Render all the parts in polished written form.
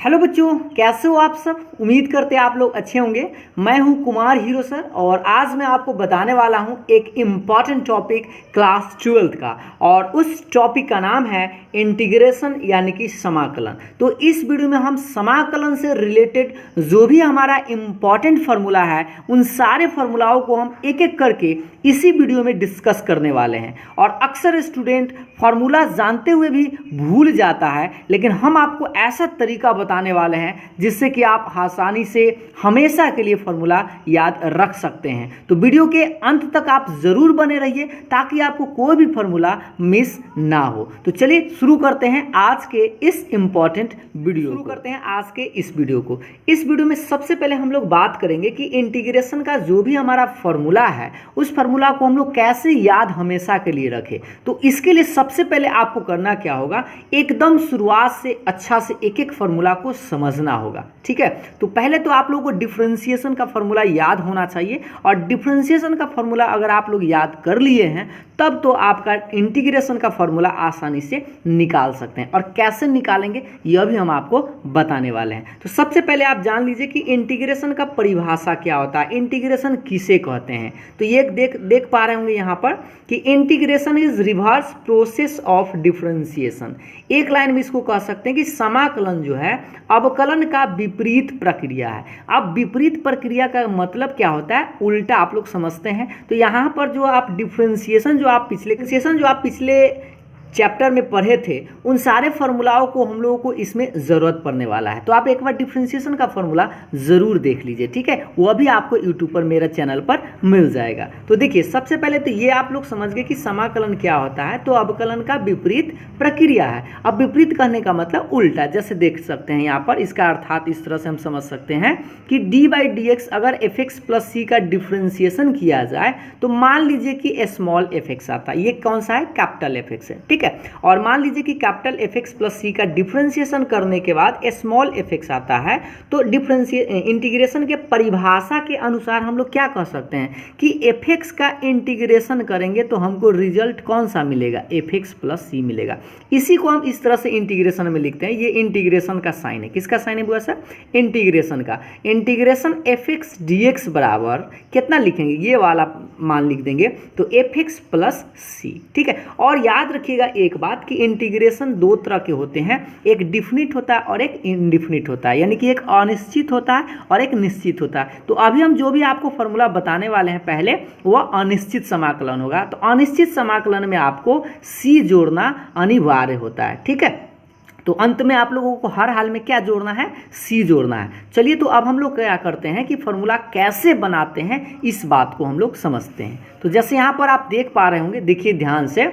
Hello बच्चों, कैसे हो आप सब। उम्मीद करते हैं आप लोग अच्छे होंगे। मैं हूं कुमार हीरो सर और आज मैं आपको बताने वाला हूं एक इम्पॉर्टेंट टॉपिक क्लास 12th का, और उस टॉपिक का नाम है इंटीग्रेशन यानी कि समाकलन। तो इस वीडियो में हम समाकलन से रिलेटेड जो भी हमारा इम्पॉर्टेंट फार्मूला है उन सारे फार्मूलाओं को हम एक एक करके इसी वीडियो में डिस्कस करने वाले हैं। और अक्सर स्टूडेंट फार्मूला जानते हुए भी भूल जाता है, लेकिन हम आपको ऐसा तरीका बताने वाले हैं जिससे कि आप आसानी से हमेशा के लिए फार्मूला याद रख सकते हैं। तो वीडियो के अंत तक आप जरूर बने रहिए ताकि आपको कोई भी फार्मूला मिस ना हो। तो चलिए शुरू करते हैं आज के इस इंपॉर्टेंट वीडियो को। इस वीडियो में सबसे पहले हम लोग बात करेंगे कि इंटीग्रेशन का जो भी हमारा फार्मूला है उस फार्मूला को हम लोग कैसे याद हमेशा के लिए रखें। तो इसके लिए सबसे पहले आपको करना क्या होगा, एकदम शुरुआत से अच्छा से एक एक फार्मूला को समझना होगा। ठीक है, तो पहले तो आप लोगों को डिफरेंशिएशन का फार्मूला याद होना चाहिए, और डिफरेंशिएशन का फार्मूला अगर आप लोग याद कर लिए हैं तब तो आपका इंटीग्रेशन का फार्मूला आसानी से निकाल सकते हैं। और कैसे निकालेंगे यह भी हम आपको बताने वाले हैं। तो सबसे पहले आप जान लीजिए कि इंटीग्रेशन का परिभाषा क्या होता है, इंटीग्रेशन किसे कहते हैं। तो ये देख पा रहे होंगे यहाँ पर कि integration is reverse process of differentiation. एक लाइन में इसको कह सकते हैं कि समाकलन जो है अवकलन का विपरीत प्रक्रिया है। अब विपरीत प्रक्रिया का मतलब क्या होता है, उल्टा आप लोग समझते हैं। तो यहाँ पर जो आप डिफरेंशिएशन जो आप पिछले चैप्टर में पढ़े थे उन सारे फार्मूलाओं को हम लोगों को इसमें ज़रूरत पड़ने वाला है। तो आप एक बार डिफरेंशिएशन का फार्मूला ज़रूर देख लीजिए। ठीक है, वो भी आपको यूट्यूब पर मेरे चैनल पर मिल जाएगा। तो देखिए, सबसे पहले तो ये आप लोग समझ गए कि समाकलन क्या होता है। तो अवकलन का विपरीत प्रक्रिया है। अब विपरीत कहने का मतलब उल्टा, जैसे देख सकते हैं यहाँ पर। इसका अर्थात इस तरह से हम समझ सकते हैं कि d/dx अगर fx प्लस c का डिफरेंशिएशन किया जाए तो मान लीजिए कि स्मॉल fx आता है। ये कौन सा है, कैपिटल fx है। ठीक है, और मान लीजिए कि कैपिटल fx प्लस c का डिफरेंशिएशन करने के बाद स्मॉल fx आता है। तो इंटीग्रेशन के परिभाषा के अनुसार हम लोग क्या कह सकते हैं कि fx का इंटीग्रेशन करेंगे तो हमको रिजल्ट कौन सा मिलेगा, fx प्लस c मिलेगा। इसी को हम इस तरह से इंटीग्रेशन में लिखते हैं। ये इंटीग्रेशन का साइन है। किसका साइन है बुआ सर, इंटीग्रेशन का। इंटीग्रेशन fx dx बराबर कितना लिखेंगे, ये वाला मान लिख देंगे, तो fx प्लस c। ठीक है, और याद रखिएगा एक बात कि इंटीग्रेशन दो तरह के होते हैं, एक डिफिनिट होता है और एक इनडिफिनिट होता है, यानी कि एक अनिश्चित होता है और एक निश्चित होता है। तो अभी हम जो भी आपको फॉर्मूला बताने वाले हैं पहले वह अनिश्चित समाकलन होगा। तो अनिश्चित समाकलन में आपको c जोड़ना अनिवार्य होता है। ठीक है, तो अंत में आप लोगों को हर हाल में क्या जोड़ना है, c जोड़ना है। चलिए, तो अब हम लोग क्या करते हैं कि फार्मूला कैसे बनाते हैं इस बात को हम लोग समझते हैं। तो जैसे यहाँ पर आप देख पा रहे होंगे, देखिए ध्यान से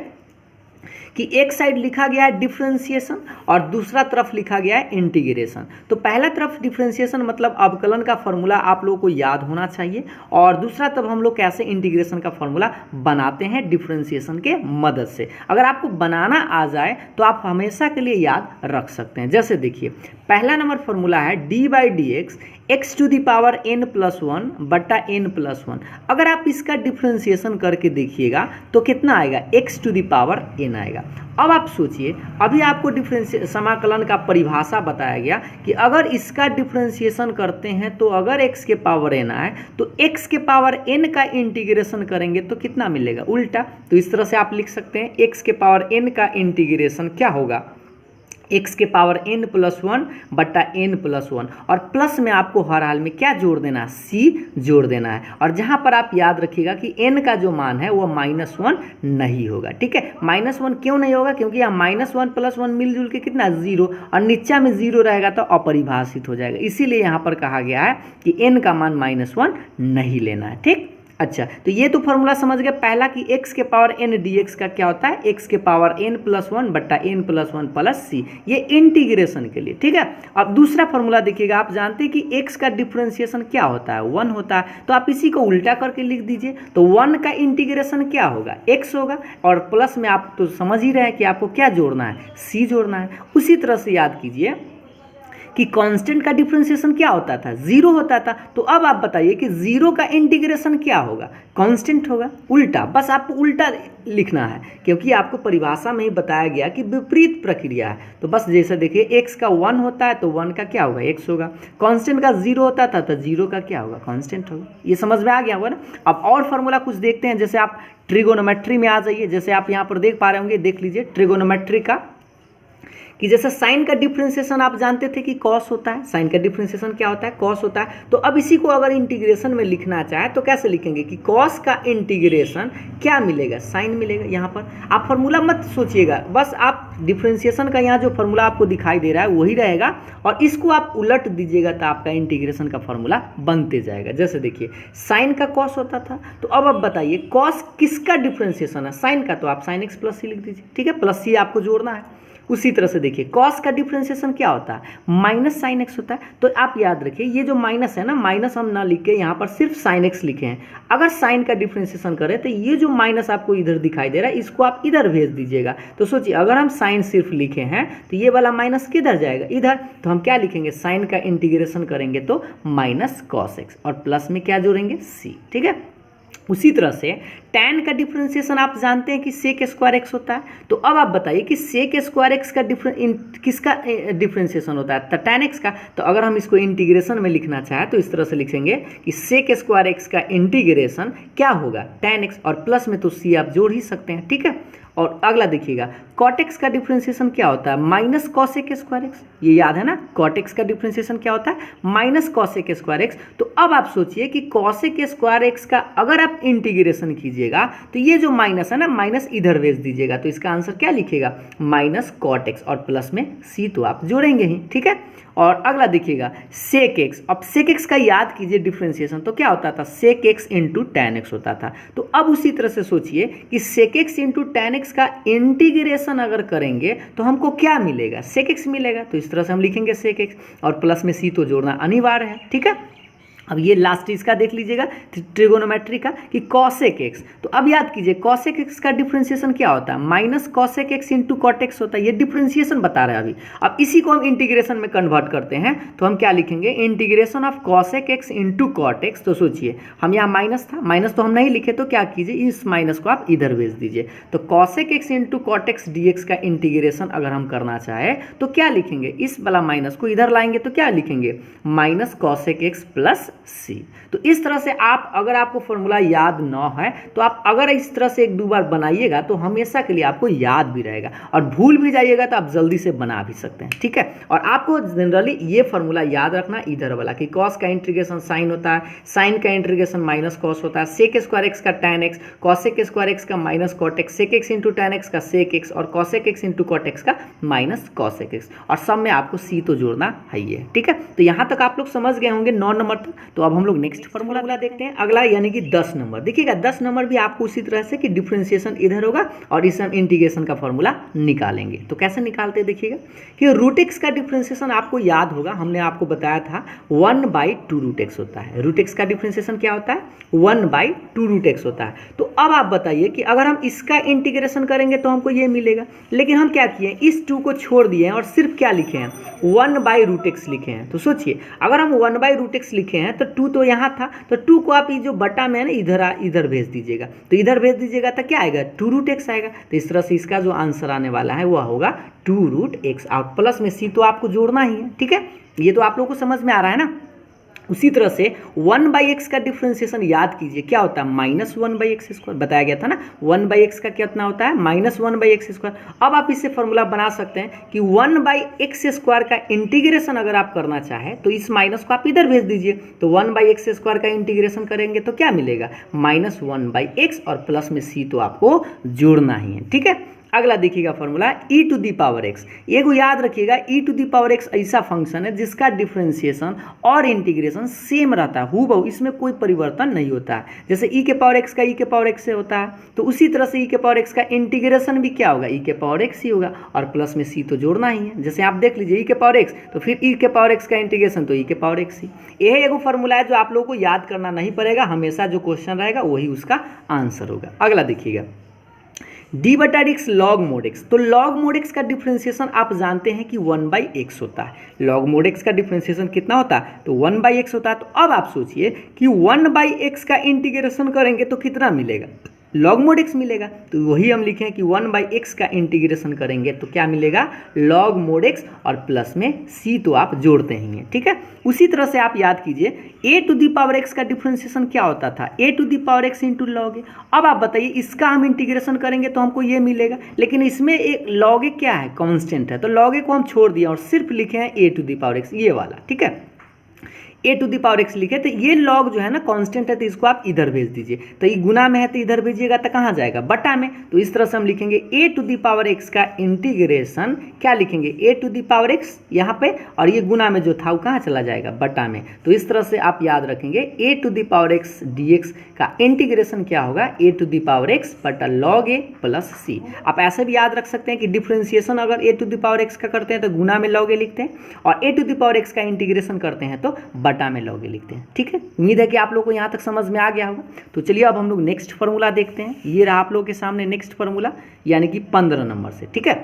कि एक साइड लिखा गया है डिफरेंशिएशन और दूसरा तरफ लिखा गया है इंटीग्रेशन। तो पहला तरफ डिफरेंशिएशन मतलब अवकलन का फार्मूला आप लोगों को याद होना चाहिए, और दूसरा तरफ हम लोग कैसे इंटीग्रेशन का फार्मूला बनाते हैं डिफरेंशिएशन के मदद से। अगर आपको बनाना आ जाए तो आप हमेशा के लिए याद रख सकते हैं। जैसे देखिए, पहला नंबर फार्मूला है d/dx x to the power n plus 1 बटा n प्लस 1। अगर आप इसका डिफरेंशिएशन करके देखिएगा तो कितना आएगा, x to the power n आएगा। अब आप सोचिए, अभी आपको समाकलन का परिभाषा बताया गया कि अगर इसका डिफरेंशिएशन करते हैं तो अगर x के पावर n आए तो x के पावर n का इंटीग्रेशन करेंगे तो कितना मिलेगा, उल्टा। तो इस तरह से आप लिख सकते हैं x के पावर n का इंटीग्रेशन क्या होगा, x के पावर n प्लस 1 बटा n प्लस 1, और प्लस में आपको हर हाल में क्या जोड़ देना है, c जोड़ देना है। और जहां पर आप याद रखिएगा कि n का जो मान है वो -1 नहीं होगा। ठीक है, -1 क्यों नहीं होगा, क्योंकि यहाँ -1 प्लस 1 मिलजुल के कितना 0, और नीचा में 0 रहेगा तो अपरिभाषित हो जाएगा। इसीलिए यहाँ पर कहा गया है कि n का मान -1 नहीं लेना है। ठीक, अच्छा, तो ये तो फॉर्मूला समझ गए पहला कि x के पावर n dx का क्या होता है, x के पावर n प्लस 1 बटा n प्लस 1 प्लस c, ये इंटीग्रेशन के लिए। ठीक है, अब दूसरा फॉर्मूला देखिएगा। आप जानते हैं कि x का डिफरेंशिएशन क्या होता है, 1 होता है। तो आप इसी को उल्टा करके लिख दीजिए, तो 1 का इंटीग्रेशन क्या होगा, x होगा, और प्लस में आप तो समझ ही रहे हैं कि आपको क्या जोड़ना है, c जोड़ना है। उसी तरह से याद कीजिए कि कांस्टेंट का डिफरेंशिएशन क्या होता था, जीरो होता था। तो अब आप बताइए कि जीरो का इंटीग्रेशन क्या होगा, कांस्टेंट होगा। उल्टा, बस आपको उल्टा लिखना है, क्योंकि आपको परिभाषा में ही बताया गया कि विपरीत प्रक्रिया है। तो बस जैसे देखिए एक्स का 1 होता है तो 1 का क्या होगा, एक्स होगा। कांस्टेंट का 0 होता था तो 0 का क्या होगा, कांस्टेंट होगा। ये समझ में आ गया होगा ना। अब और फार्मूला कुछ देखते हैं, जैसे आप ट्रिगोनोमेट्री में आ जाइए। जैसे आप यहाँ पर देख पा रहे होंगे, देख लीजिए ट्रिगोनोमेट्री का, कि जैसे साइन का डिफरेंशिएशन आप जानते थे कि कॉस होता है। साइन का डिफरेंशिएशन क्या होता है, कॉस होता है। तो अब इसी को अगर इंटीग्रेशन में लिखना चाहे तो कैसे लिखेंगे कि कॉस का इंटीग्रेशन क्या मिलेगा, साइन मिलेगा। यहाँ पर आप फार्मूला मत सोचिएगा, बस आप डिफरेंशिएशन का यहाँ जो फार्मूला आपको दिखाई दे रहा है वही रहेगा, और इसको आप उलट दीजिएगा तो आपका इंटीग्रेशन का फार्मूला बनते जाएगा। जैसे देखिए साइन का कॉस होता था, तो अब आप बताइए कॉस किसका डिफरेंशिएशन है, साइन का। तो आप साइन एक्स प्लस सी लिख दीजिए, ठीक है, प्लस सी आपको जोड़ना है। उसी तरह से देखिए कॉस का डिफरेंशिएशन क्या होता है, माइनस साइन एक्स होता है। तो आप याद रखिए ये जो माइनस है ना, माइनस हम ना लिख के यहाँ पर सिर्फ साइन एक्स लिखे हैं। अगर साइन का डिफरेंशिएशन करें तो ये जो माइनस आपको इधर दिखाई दे रहा है इसको आप इधर भेज दीजिएगा। तो सोचिए अगर हम साइन सिर्फ लिखे हैं तो ये वाला माइनस किधर जाएगा, इधर। तो हम क्या लिखेंगे, साइन का इंटीग्रेशन करेंगे तो माइनस कॉस एक्स, और प्लस में क्या जोड़ेंगे, सी, ठीक है। उसी तरह से tan का डिफरेंशिएशन आप जानते हैं कि सेक स्क्वायर एक्स होता है। तो अब आप बताइए कि सेक स्क्वायर एक्स का किसका डिफरेंशिएशन होता है, तो tan एक्स का। तो अगर हम इसको इंटीग्रेशन में लिखना चाहें तो इस तरह से लिखेंगे कि सेक स्क्वायर एक्स का इंटीग्रेशन क्या होगा, tan एक्स, और प्लस में तो सी आप जोड़ ही सकते हैं, ठीक है। और अगला देखिएगा कॉट एक्स का डिफरेंशिएशन क्या होता है, माइनस कॉसेक स्क्वायर एक्स। ये याद है ना, कॉट एक्स का डिफरेंशिएशन क्या होता है, माइनस कॉसेक स्क्वायर एक्स। तो अब आप सोचिए कि कॉसेक स्क्वायर एक्स का अगर आप इंटीग्रेशन कीजिएगा तो ये जो माइनस है ना, माइनस इधर भेज दीजिएगा। तो इसका आंसर क्या लिखिएगा, माइनस कॉट एक्स, और प्लस में सी तो आप जोड़ेंगे ही, ठीक है। और अगला देखिएगा सेक एक्स। अब सेक एक्स का याद कीजिए डिफरेंशिएशन, तो क्या होता था, sec x into tan x होता था। तो अब उसी तरह से सोचिए कि sec x into tan x का इंटीग्रेशन अगर करेंगे तो हमको क्या मिलेगा, सेक एक्स मिलेगा। तो इस तरह से हम लिखेंगे सेक एक्स, और प्लस में सी तो जोड़ना अनिवार्य है, ठीक है। अब ये लास्ट इसका देख लीजिएगा ट्रिगोनोमेट्री का कि कॉसेक एक्स। तो अब याद कीजिए कॉसेक एक्स का डिफरेंशिएशन क्या होता है, minus cosec x into cot x होता है। ये डिफरेंशिएशन बता रहा है अभी। अब इसी को हम इंटीग्रेशन में कन्वर्ट करते हैं तो हम क्या लिखेंगे, integration of cosec x into cot x. तो सोचिए हम यहाँ माइनस था, माइनस तो हम नहीं लिखे, तो क्या कीजिए इस माइनस को आप इधर भेज दीजिए। तो cosec x into cot x d x का इंटीग्रेशन अगर हम करना चाहे तो क्या लिखेंगे, इस वाला माइनस को इधर लाएंगे तो क्या लिखेंगे, माइनस कॉसेक एक्स प्लस सी। तो इस तरह से आप, अगर आपको फॉर्मूला याद ना है तो आप अगर इस तरह से एक दो बार बनाइएगा तो हमेशा के लिए आपको याद भी रहेगा, और भूल भी जाइएगा तो आप जल्दी से बना भी सकते हैं, ठीक है। और आपको जनरली ये फॉर्मूला याद रखना इधर वाला कि कॉस का इंटीग्रेशन साइन होता है, साइन का इंटीग्रेशन माइनस कॉस होता है, सेक स्क्वायर एक्स का tan X, cosec square X का minus cot x, sec x into tan x का सेक एक्स, और cosec x into cot X का माइनस कॉसेक एक्स, और सब में आपको सी तो जोड़ना है ही है, ठीक है। तो यहाँ तक आप लोग समझ गए होंगे 9 नंबर तक। तो अब हम लोग नेक्स्ट फॉर्मूला देखते हैं, अगला यानी कि 10 नंबर। देखिएगा 10 नंबर भी आपको उसी तरह से कि डिफरेंशिएशन इधर होगा और इस हम इंटीग्रेशन का फॉर्मूला निकालेंगे। तो कैसे निकालते हैं देखिएगा कि रूट एक्स का डिफरेंशिएशन आपको याद होगा, हमने आपको बताया था 1/2 रूट एक्स होता है। रूट एक्स का डिफरेंशिएशन क्या होता है, 1/2 रूट एक्स होता है। तो अब आप बताइए कि अगर हम इसका इंटीग्रेशन करेंगे तो हमको ये मिलेगा, लेकिन हम क्या किए, इस 2 को छोड़ दिए हैं और सिर्फ क्या लिखे हैं, 1/√x लिखे हैं। तो सोचिए अगर हम 1/√x लिखे हैं तो 2 तो यहाँ था, तो 2 को आप ये जो बटा में है ना इधर भेज दीजिएगा। तो इधर भेज दीजिएगा तो क्या आएगा, 2√x आएगा। तो इस तरह से इसका जो आंसर आने वाला है वह होगा 2√x, और प्लस में सी तो आपको जोड़ना ही है, ठीक है। ये तो आप लोगों को समझ में आ रहा है ना। उसी तरह से 1/x का डिफरेंशिएशन याद कीजिए क्या होता है, -1/x स्क्वायर। बताया गया था ना 1/x का कितना होता है, -1/x स्क्वायर। अब आप इससे फॉर्मूला बना सकते हैं कि 1/x स्क्वायर का इंटीग्रेशन अगर आप करना चाहें तो इस माइनस को आप इधर भेज दीजिए। तो 1/x स्क्वायर का इंटीग्रेशन करेंगे तो क्या मिलेगा, -1/x, और प्लस में सी तो आपको जोड़ना ही है, ठीक है। अगला देखिएगा फॉर्मूला e⁻x। ये को याद रखिएगा, e⁻x ऐसा फंक्शन है जिसका डिफरेंशिएशन और इंटीग्रेशन सेम रहता है, हूबहू, इसमें कोई परिवर्तन नहीं होता है। जैसे e⁻x का e⁻x से होता है, तो उसी तरह से e⁻x का इंटीग्रेशन भी क्या होगा, e⁻x ही होगा, और प्लस में c तो जोड़ना ही है। जैसे आप देख लीजिए e⁻x, तो फिर e⁻x का इंटीग्रेशन तो e⁻x ही। यह एक फॉर्मूला है जो आप लोगों को याद करना नहीं पड़ेगा, हमेशा जो क्वेश्चन रहेगा वही उसका आंसर होगा। अगला देखिएगा डी बटा D x log mod x. तो लॉग मोड एक्स का डिफ्रेंसिएशन आप जानते हैं कि 1/x होता है। लॉग मोड एक्स का डिफ्रेंसिएशन कितना होता है? तो 1/x होता है। तो अब आप सोचिए कि 1/x का इंटीग्रेशन करेंगे तो कितना मिलेगा? लॉग मोड एक्स मिलेगा। तो वही हम लिखें कि 1/x का इंटीग्रेशन करेंगे तो क्या मिलेगा? लॉग मोड एक्स, और प्लस में c तो आप जोड़ते ही हैं, ठीक है। उसी तरह से आप याद कीजिए a to the power x का डिफ्रेंसिएशन क्या होता था? a to the power x into log A. अब आप बताइए इसका हम इंटीग्रेशन करेंगे तो हमको ये मिलेगा, लेकिन इसमें एक लॉग ए क्या है? कांस्टेंट है। तो लॉग ए को हम छोड़ दिया और सिर्फ लिखे हैं a to the power x, ये वाला, ठीक है। a to the power x लिखे, तो ये लॉग जो है ना कांस्टेंट है, तो इसको आप इधर भेज दीजिए। तो ये गुना में है तो इधर भेजिएगा तो कहाँ जाएगा? बटा में। तो इस तरह से हम लिखेंगे a to the power x का इंटीग्रेशन, क्या लिखेंगे? a to the power x यहाँ पे, और ये गुना में जो था वो कहाँ चला जाएगा? बटा में। तो इस तरह से आप याद रखेंगे a to the power x dx का इंटीग्रेशन क्या होगा? a to the power x बटा लॉग a प्लस c। आप ऐसे भी याद रख सकते हैं कि डिफ्रेंसिएशन अगर a to the power x का करते हैं तो गुना में लॉग a लिखते हैं, और a to the power x का इंटीग्रेशन करते हैं तो बटा में लॉग ए लिखते हैं, ठीक है। उम्मीद है कि आप लोग को यहाँ तक समझ में आ गया होगा। तो चलिए अब हम लोग नेक्स्ट फार्मूला देखते हैं। ये रहा आप लोग के सामने नेक्स्ट फार्मूला, यानी कि 15 नंबर से, ठीक है।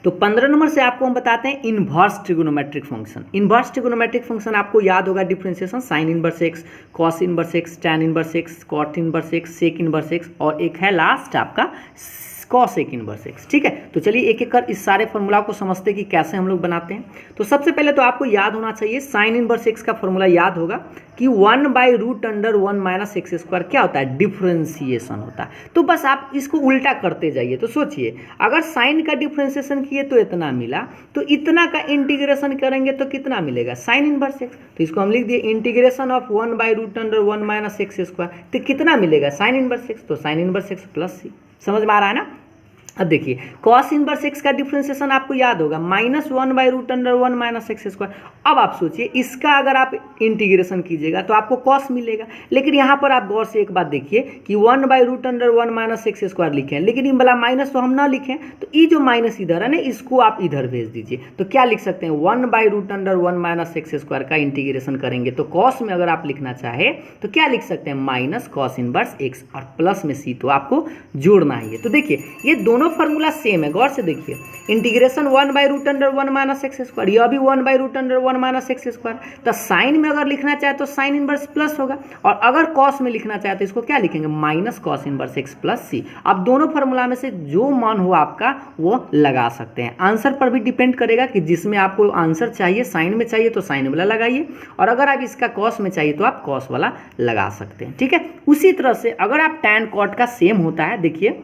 तो 15 नंबर से आपको हम बताते हैं inverse trigonometric function. Inverse trigonometric function आपको याद होगा differentiation sine inverse x, cos inverse x, tan inverse x, cot inverse x, sec inverse x, और एक है लास्ट आपका कॉस एक इनवर्स एक्स, ठीक है। तो चलिए एक एक कर इस सारे फॉर्मूला को समझते हैं कि कैसे हम लोग बनाते हैं। तो सबसे पहले तो आपको याद होना चाहिए साइन इनवर्स एक्स का फॉर्मूला याद होगा कि 1/√(1 - x²) क्या होता है? डिफरेंशिएशन होता है। तो बस आप इसको उल्टा करते जाइए। तो सोचिए अगर साइन का डिफरेंशिएशन किए तो इतना मिला, तो इतना का इंटीग्रेशन करेंगे तो कितना मिलेगा? Sign inverse x. तो इसको हम लिख दिए इंटीग्रेशन ऑफ 1/√(1 - x²। तो कितना मिलेगा? Sign inverse x. तो साइन इनवर्स एक्स प्लस सी। समझ में आ रहा है ना? अब देखिए कॉस इनवर्स एक्स का डिफरेंशिएशन आपको याद होगा -1/√(1 - x²। अब आप सोचिए इसका अगर आप इंटीग्रेशन कीजिएगा तो आपको कॉस मिलेगा, लेकिन यहाँ पर आप गौर से एक बात देखिए कि 1/√(1 - x² लिखे हैं, लेकिन ये वाला माइनस तो हम ना लिखें, तो ये जो माइनस इधर है ना इसको आप इधर भेज दीजिए। तो क्या लिख सकते हैं? 1/√(1 - x² का इंटीग्रेशन करेंगे तो कॉस में अगर आप लिखना चाहे तो क्या लिख सकते हैं? माइनस कॉस इनवर्स एक्स, और प्लस में सी तो आपको जोड़ना ही है। तो देखिए ये दोनों फॉर्मूला सेम है, गौर से देखिए इंटीग्रेशन 1/√(1 - x², यह भी 1/√(1 - x²। तो साइन में अगर लिखना चाहे तो साइन इनवर्स प्लस होगा, और अगर कॉस में लिखना चाहे तो इसको क्या लिखेंगे? Minus cos inverse X plus C. अब दोनों फॉर्मूला में से जो मान हो आपका वो लगा सकते हैं। आंसर पर भी डिपेंड करेगा कि जिसमें आपको आंसर चाहिए साइन में चाहिए तो साइन वाला लगाइए, और अगर आप इसका कॉस में चाहिए तो आप कॉस वाला लगा सकते हैं, ठीक है। उसी तरह से अगर आप टैन कॉट का सेम होता है, देखिए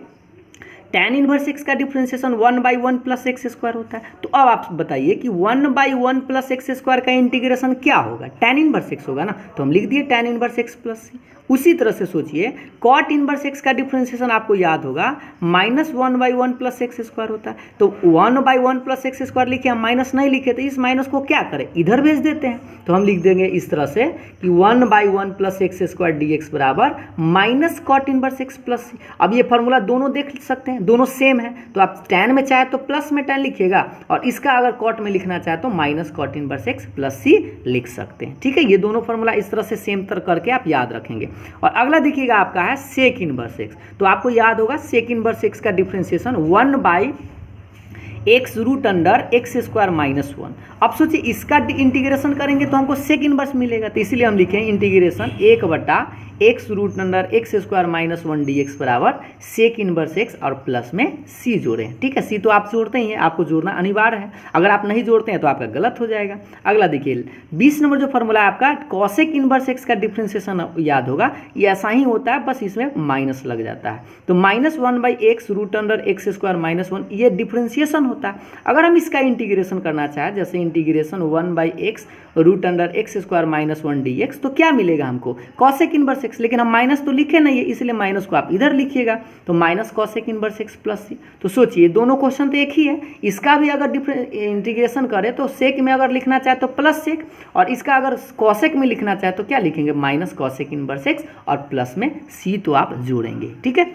टैन इनवर्स एक्स का डिफरेंशिएशन 1/1 + x² होता है। तो अब आप बताइए कि 1/1 + x² का इंटीग्रेशन क्या होगा? टैन इनवर्स एक्स होगा ना, तो हम लिख दिए टैन इनवर्स एक्स प्लस सी। उसी तरह से सोचिए कॉट इनवर्स एक्स का डिफरेंशिएशन आपको याद होगा -1/1 + x² होता है। तो 1/1 + x² लिखे, हम माइनस नहीं लिखे, तो इस माइनस को क्या करें? इधर भेज देते हैं। तो हम लिख देंगे इस तरह से कि 1/1 + x² dx बराबर minus cot inverse X plus C. अब ये फॉर्मूला दोनों देख सकते हैं, दोनों सेम है। तो आप टैन में चाहे तो प्लस में टैन लिखिएगा, और इसका अगर कॉट में लिखना चाहे तो minus cot inverse X plus C लिख सकते हैं, ठीक है। ये दोनों फॉर्मूला इस तरह से सेम तर करके आप याद रखेंगे। और अगला देखिएगा आपका है सेक इनवर्स एक्स। तो आपको याद होगा सेक इनवर्स एक्स का डिफरेंशिएशन 1/(x√(x² - 1). अब सोचिए इसका इंटीग्रेशन करेंगे तो हमको सेक इनवर्स मिलेगा, तो इसीलिए हम लिखें इंटीग्रेशन 1/(x√(x² - 1) dx बराबर सेक इनवर्स एक्स, और प्लस में सी जोड़ें, ठीक है। सी तो आप जोड़ते ही हैं, आपको जोड़ना अनिवार्य है। अगर आप नहीं जोड़ते हैं तो आपका गलत हो जाएगा। अगला देखिए 20 नंबर जो फॉर्मूला है आपका कॉसेक इनवर्स एक्स का डिफरेंशिएशन याद होगा, ये ऐसा ही होता है, बस इसमें माइनस लग जाता है। तो -1/(x√(x² - 1) ये डिफरेंशिएशन होता है। अगर हम इसका इंटीग्रेशन करना चाहें, जैसे इंटीग्रेशन 1/(x√(x² - 1) dx, तो क्या मिलेगा हमको? कॉसेक इनवर्स एक्स, लेकिन हम माइनस तो लिखे नहीं है, इसलिए माइनस को आप इधर लिखिएगा। तो minus cosec inverse X plus सी। तो सोचिए दोनों क्वेश्चन तो एक ही है, इसका भी अगर इंटीग्रेशन करें तो सेक में अगर लिखना चाहे तो प्लस सेक, और इसका अगर कॉसेक में लिखना चाहे तो क्या लिखेंगे? माइनस कॉसेक इनवर्स एक्स, और प्लस में सी तो आप जोड़ेंगे, ठीक है।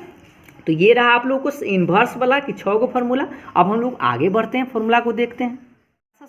तो ये रहा आप लोगों को इन्वर्स वाला कि 6 गो फॉर्मूला। अब हम लोग आगे बढ़ते हैं, फॉर्मूला को देखते हैं।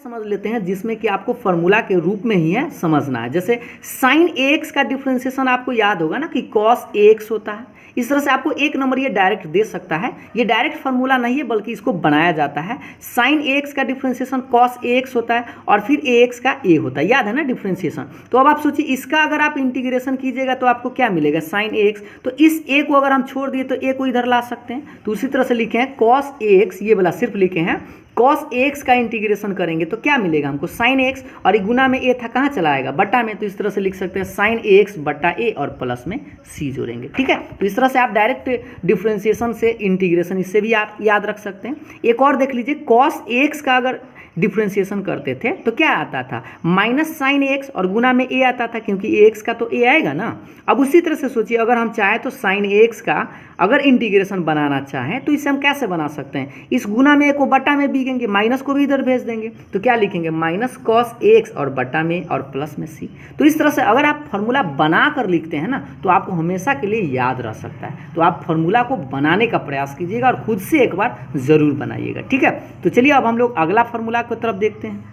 समझ लेते हैं जिसमें कि आपको फॉर्मूला के रूप में ही है समझना है। जैसे साइन ax का डिफरेंशिएशन आपको याद होगा ना कि कॉस ax होता है। इस तरह से आपको एक नंबर ये डायरेक्ट दे सकता है। ये डायरेक्ट फार्मूला नहीं है बल्कि इसको बनाया जाता है। साइन ax का डिफरेंशिएशन कॉस ax होता है और फिर ax का a होता है, याद है ना डिफरेंशिएशन। तो अब आप सोचिए इसका अगर आप इंटीग्रेशन कीजिएगा तो आपको क्या मिलेगा, साइन ax। तो इस a को अगर हम छोड़ दिए तो a को इधर ला सकते हैं। तो उसी तरह से लिखे हैं कॉस ax, ये वाला सिर्फ लिखे हैं कॉस ax का इंटीग्रेशन करेंगे तो क्या मिलेगा हमको, साइन ax, और एक गुना में a था कहाँ चला आएगा, बटा में। तो इस तरह से लिख सकते हैं साइन ax बटा a और प्लस में c जोड़ेंगे। ठीक है, तो इस तरह से आप डायरेक्ट डिफरेंशिएशन से इंटीग्रेशन इससे भी आप याद रख सकते हैं। एक और देख लीजिए, कॉस ax का अगर डिफ्रेंशिएशन करते थे तो क्या आता था, माइनस साइन एक्स और गुना में ए आता था, क्योंकि एक्स का तो ए आएगा ना। अब उसी तरह से सोचिए अगर हम चाहें तो साइन एक्स का अगर इंटीग्रेशन बनाना चाहें तो इसे हम कैसे बना सकते हैं, इस गुना में ए को बटा में बीगेंगे, माइनस को भी इधर भेज देंगे तो क्या लिखेंगे, माइनस कॉस एक्स और बटा में और प्लस में सी। तो इस तरह से अगर आप फॉर्मूला बना कर लिखते हैं ना तो आपको हमेशा के लिए याद रह सकता है। तो आप फॉर्मूला को बनाने का प्रयास कीजिएगा और खुद से एक बार ज़रूर बनाइएगा। ठीक है, तो चलिए अब हम लोग अगला फॉर्मूला की तरफ देखते हैं।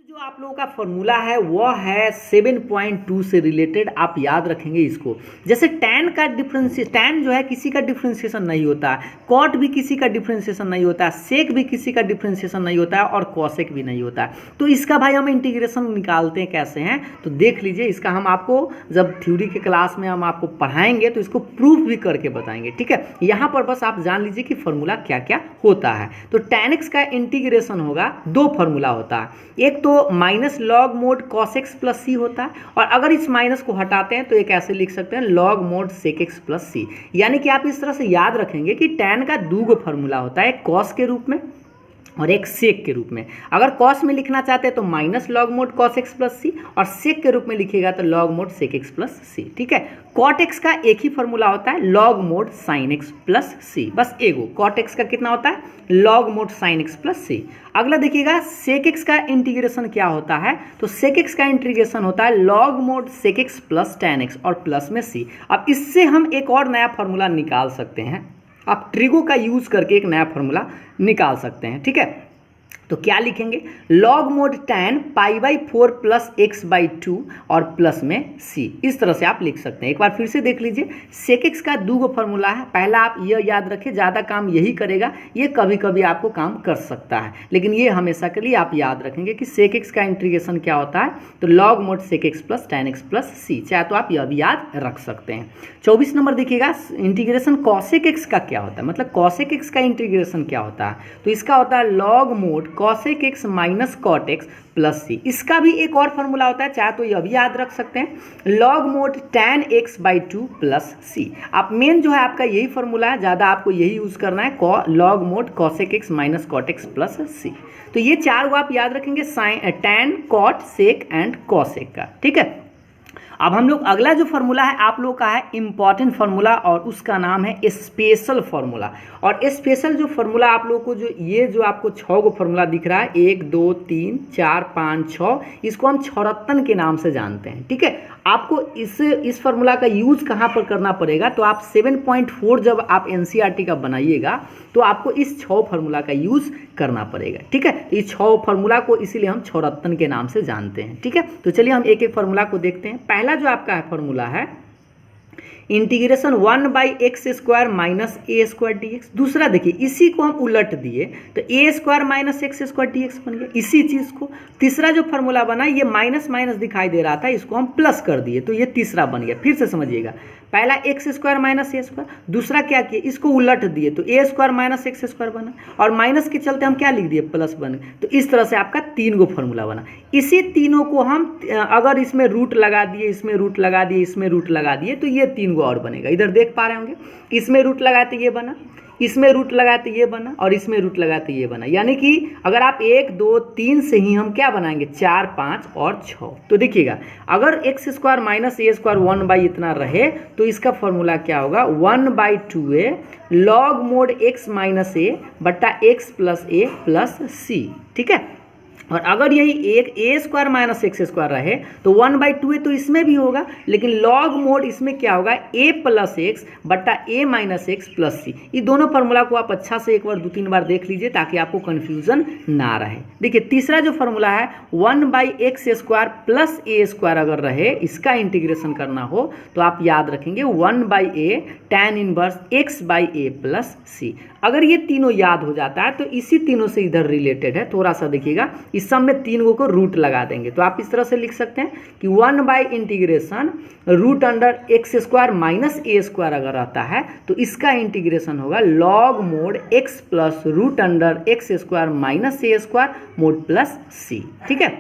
जो आप लोगों का फॉर्मूला है वह है 7.2 से रिलेटेड, आप याद रखेंगे इसको। जैसे tan का डिफरेंशिएशन, tan जो है किसी का डिफरेंशिएशन नहीं होता, cot भी किसी का डिफरेंशिएशन नहीं होता, sec भी किसी का डिफरेंशिएशन नहीं होता और cosec भी नहीं होता। तो इसका भाई हम इंटीग्रेशन निकालते हैं कैसे हैं, तो देख लीजिए। इसका हम आपको जब थ्योरी के क्लास में हम आपको पढ़ाएंगे तो इसको प्रूफ भी करके बताएंगे। ठीक है, यहाँ पर बस आप जान लीजिए कि फॉर्मूला क्या क्या होता है। तो tan x का इंटीग्रेशन होगा, दो फॉर्मूला होता है, एक तो minus log mod cos X plus C होता है, और अगर इस माइनस को हटाते हैं तो एक ऐसे लिख सकते हैं log mod sec x plus C. यानी कि आप इस तरह से याद रखेंगे कि tan का दो फॉर्मूला होता है, एक कॉस के रूप में और एक सेक के रूप में। अगर कॉस में लिखना चाहते हैं तो minus log mod cos X plus C, और सेक के रूप में लिखिएगा तो log mod sec x plus सी। ठीक है, कॉट एक्स का एक ही फॉर्मूला होता है, log mod sine X plus C, बस एगो। कॉट एक्स का कितना होता है, log mod sine X plus C. अगला देखिएगा सेक एक्स का इंटीग्रेशन क्या होता है, तो सेक एक्स का इंटीग्रेशन होता है log mod sec x plus tan x और प्लस में सी। अब इससे हम एक और नया फॉर्मूला निकाल सकते हैं, आप ट्रिगो का यूज करके एक नया फॉर्मूला निकाल सकते हैं। ठीक है, तो क्या लिखेंगे, log mod tan pi by 4 plus x by 2 और प्लस में c। इस तरह से आप लिख सकते हैं। एक बार फिर से देख लीजिए, सेक एक्स का दो फॉर्मूला है। पहला आप यह याद रखें, ज़्यादा काम यही करेगा, ये कभी कभी आपको काम कर सकता है, लेकिन ये हमेशा के लिए आप याद रखेंगे कि सेक एक्स का इंटीग्रेशन क्या होता है, तो log mod sec x plus tan X plus C. चाहे तो आप यह भी याद रख सकते हैं। 24 नंबर देखिएगा, इंटीग्रेशन कॉसेक एक्स का क्या होता है, मतलब कॉसेक एक्स का इंटीग्रेशन क्या होता है, तो इसका होता है log mod cosec x minus cot x plus c. इसका भी एक और फॉर्मूला होता है, चाहे तो यह भी याद रख सकते हैं, log mod tan x by 2 plus c. आप मेन जो है आपका यही फॉर्मूला है, ज़्यादा आपको यही यूज़ करना है, log mod cosec x minus cot x plus सी। तो ये चार को आप याद रखेंगे, tan, cot, sec and cosec का। ठीक है, अब हम लोग अगला जो फॉर्मूला है आप लोग का है इंपॉर्टेंट फार्मूला, और उसका नाम है स्पेशल फार्मूला। और स्पेशल जो फार्मूला आप लोग को, जो ये जो आपको 6 गो फार्मूला दिख रहा है, 1 2 3 4 5 6, इसको हम छौरत्तन के नाम से जानते हैं। ठीक है, आपको इस फार्मूला का यूज कहाँ पर करना पड़ेगा, तो आप 7.4 जब आप NCERT का बनाइएगा तो आपको इस 6 फार्मूला का यूज करना पड़ेगा। ठीक है, तो इस 6 फार्मूला को इसीलिए हम छौरत्तन के नाम से जानते हैं। ठीक है, तो चलिए हम एक एक फार्मूला को देखते हैं। पहला जो आपका है फार्मूला है integration 1 by x square minus a square d x. दूसरा देखिए, इसी को हम उलट दिए तो a square minus x square d x बन गया, इसी चीज़ को। तीसरा जो फार्मूला बना, ये माइनस माइनस दिखाई दे रहा था, इसको हम प्लस कर दिए तो ये तीसरा बन गया। फिर से समझिएगा, पहला x square minus a square, दूसरा क्या किए, इसको उलट दिए तो a square minus x square बना, और माइनस के चलते हम क्या लिख दिए, प्लस बन गए। तो इस तरह से आपका 3 गो फार्मूला बना। इसी तीनों को हम अगर इसमें रूट लगा दिए, इसमें रूट लगा दिए, इसमें रूट लगा दिए, तो ये 3 गो और बनेगा। इधर देख पा रहे होंगे, इसमें रूट लगाए तो ये बना, इसमें रूट लगाए तो ये बना, और इसमें रूट लगाए तो ये बना। यानी कि अगर आप 1 2 3 से ही हम क्या बनाएंगे, 4 5 और 6। तो देखिएगा, अगर x square minus a square 1 by इतना रहे तो इसका फॉर्मूला क्या होगा, 1 by 2a log mod x minus a बट्टा एक्स प्लस ए प्लस सी। ठीक है, और अगर यही एक a square minus x square रहे तो 1/2 तो इसमें भी होगा, लेकिन लॉग मोड इसमें क्या होगा, ए प्लस एक्स बट्टा ए माइनस एक्स प्लस सी। ये दोनों फार्मूला को आप अच्छा से एक बार 2-3 बार देख लीजिए ताकि आपको कन्फ्यूजन ना रहे। देखिए तीसरा जो फार्मूला है 1/x square plus a square अगर रहे, इसका इंटीग्रेशन करना हो तो आप याद रखेंगे 1/a tan inverse x/a plus सी। अगर ये तीनों याद हो जाता है तो इसी तीनों से इधर रिलेटेड है, थोड़ा सा देखिएगा, इस सब में तीनों को रूट लगा देंगे तो आप इस तरह से लिख सकते हैं कि integration root under x square minus a square अगर रहता है तो इसका इंटीग्रेशन होगा log mod x plus root under x square minus a square mod plus सी। ठीक है,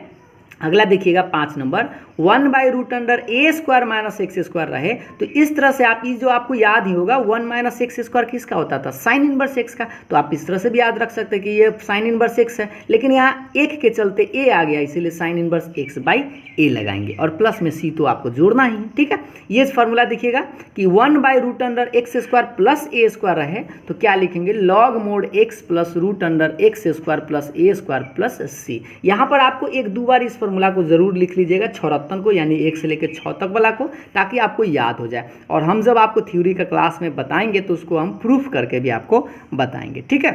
अगला देखिएगा 5 नंबर root under a square minus x square रहे तो इस तरह से आप, जो आपको याद ही होगा 1 माइनस एक्स स्क्वायर किसका होता था, साइन इनवर्स एक्स का, तो आप इस तरह से भी याद रख सकते हैं कि ये साइन इनवर्स एक्स है, लेकिन यहाँ एक के चलते ए आ गया इसीलिए साइन इनवर्स x/a लगाएंगे और प्लस में सी तो आपको जोड़ना ही। ठीक है, ये फार्मूला देखिएगा कि root under x square plus a square रहे तो क्या लिखेंगे, log mod x plus root under x square plus a square plus c. यहाँ पर आपको 1-2 बार इस फार्मूला को जरूर लिख लीजिएगा, 6 को, यानी 1 से लेकर 6 तक वाला को, ताकि आपको याद हो जाए। और हम जब आपको थ्योरी का क्लास में बताएंगे तो उसको हम प्रूफ करके भी आपको बताएंगे। ठीक है,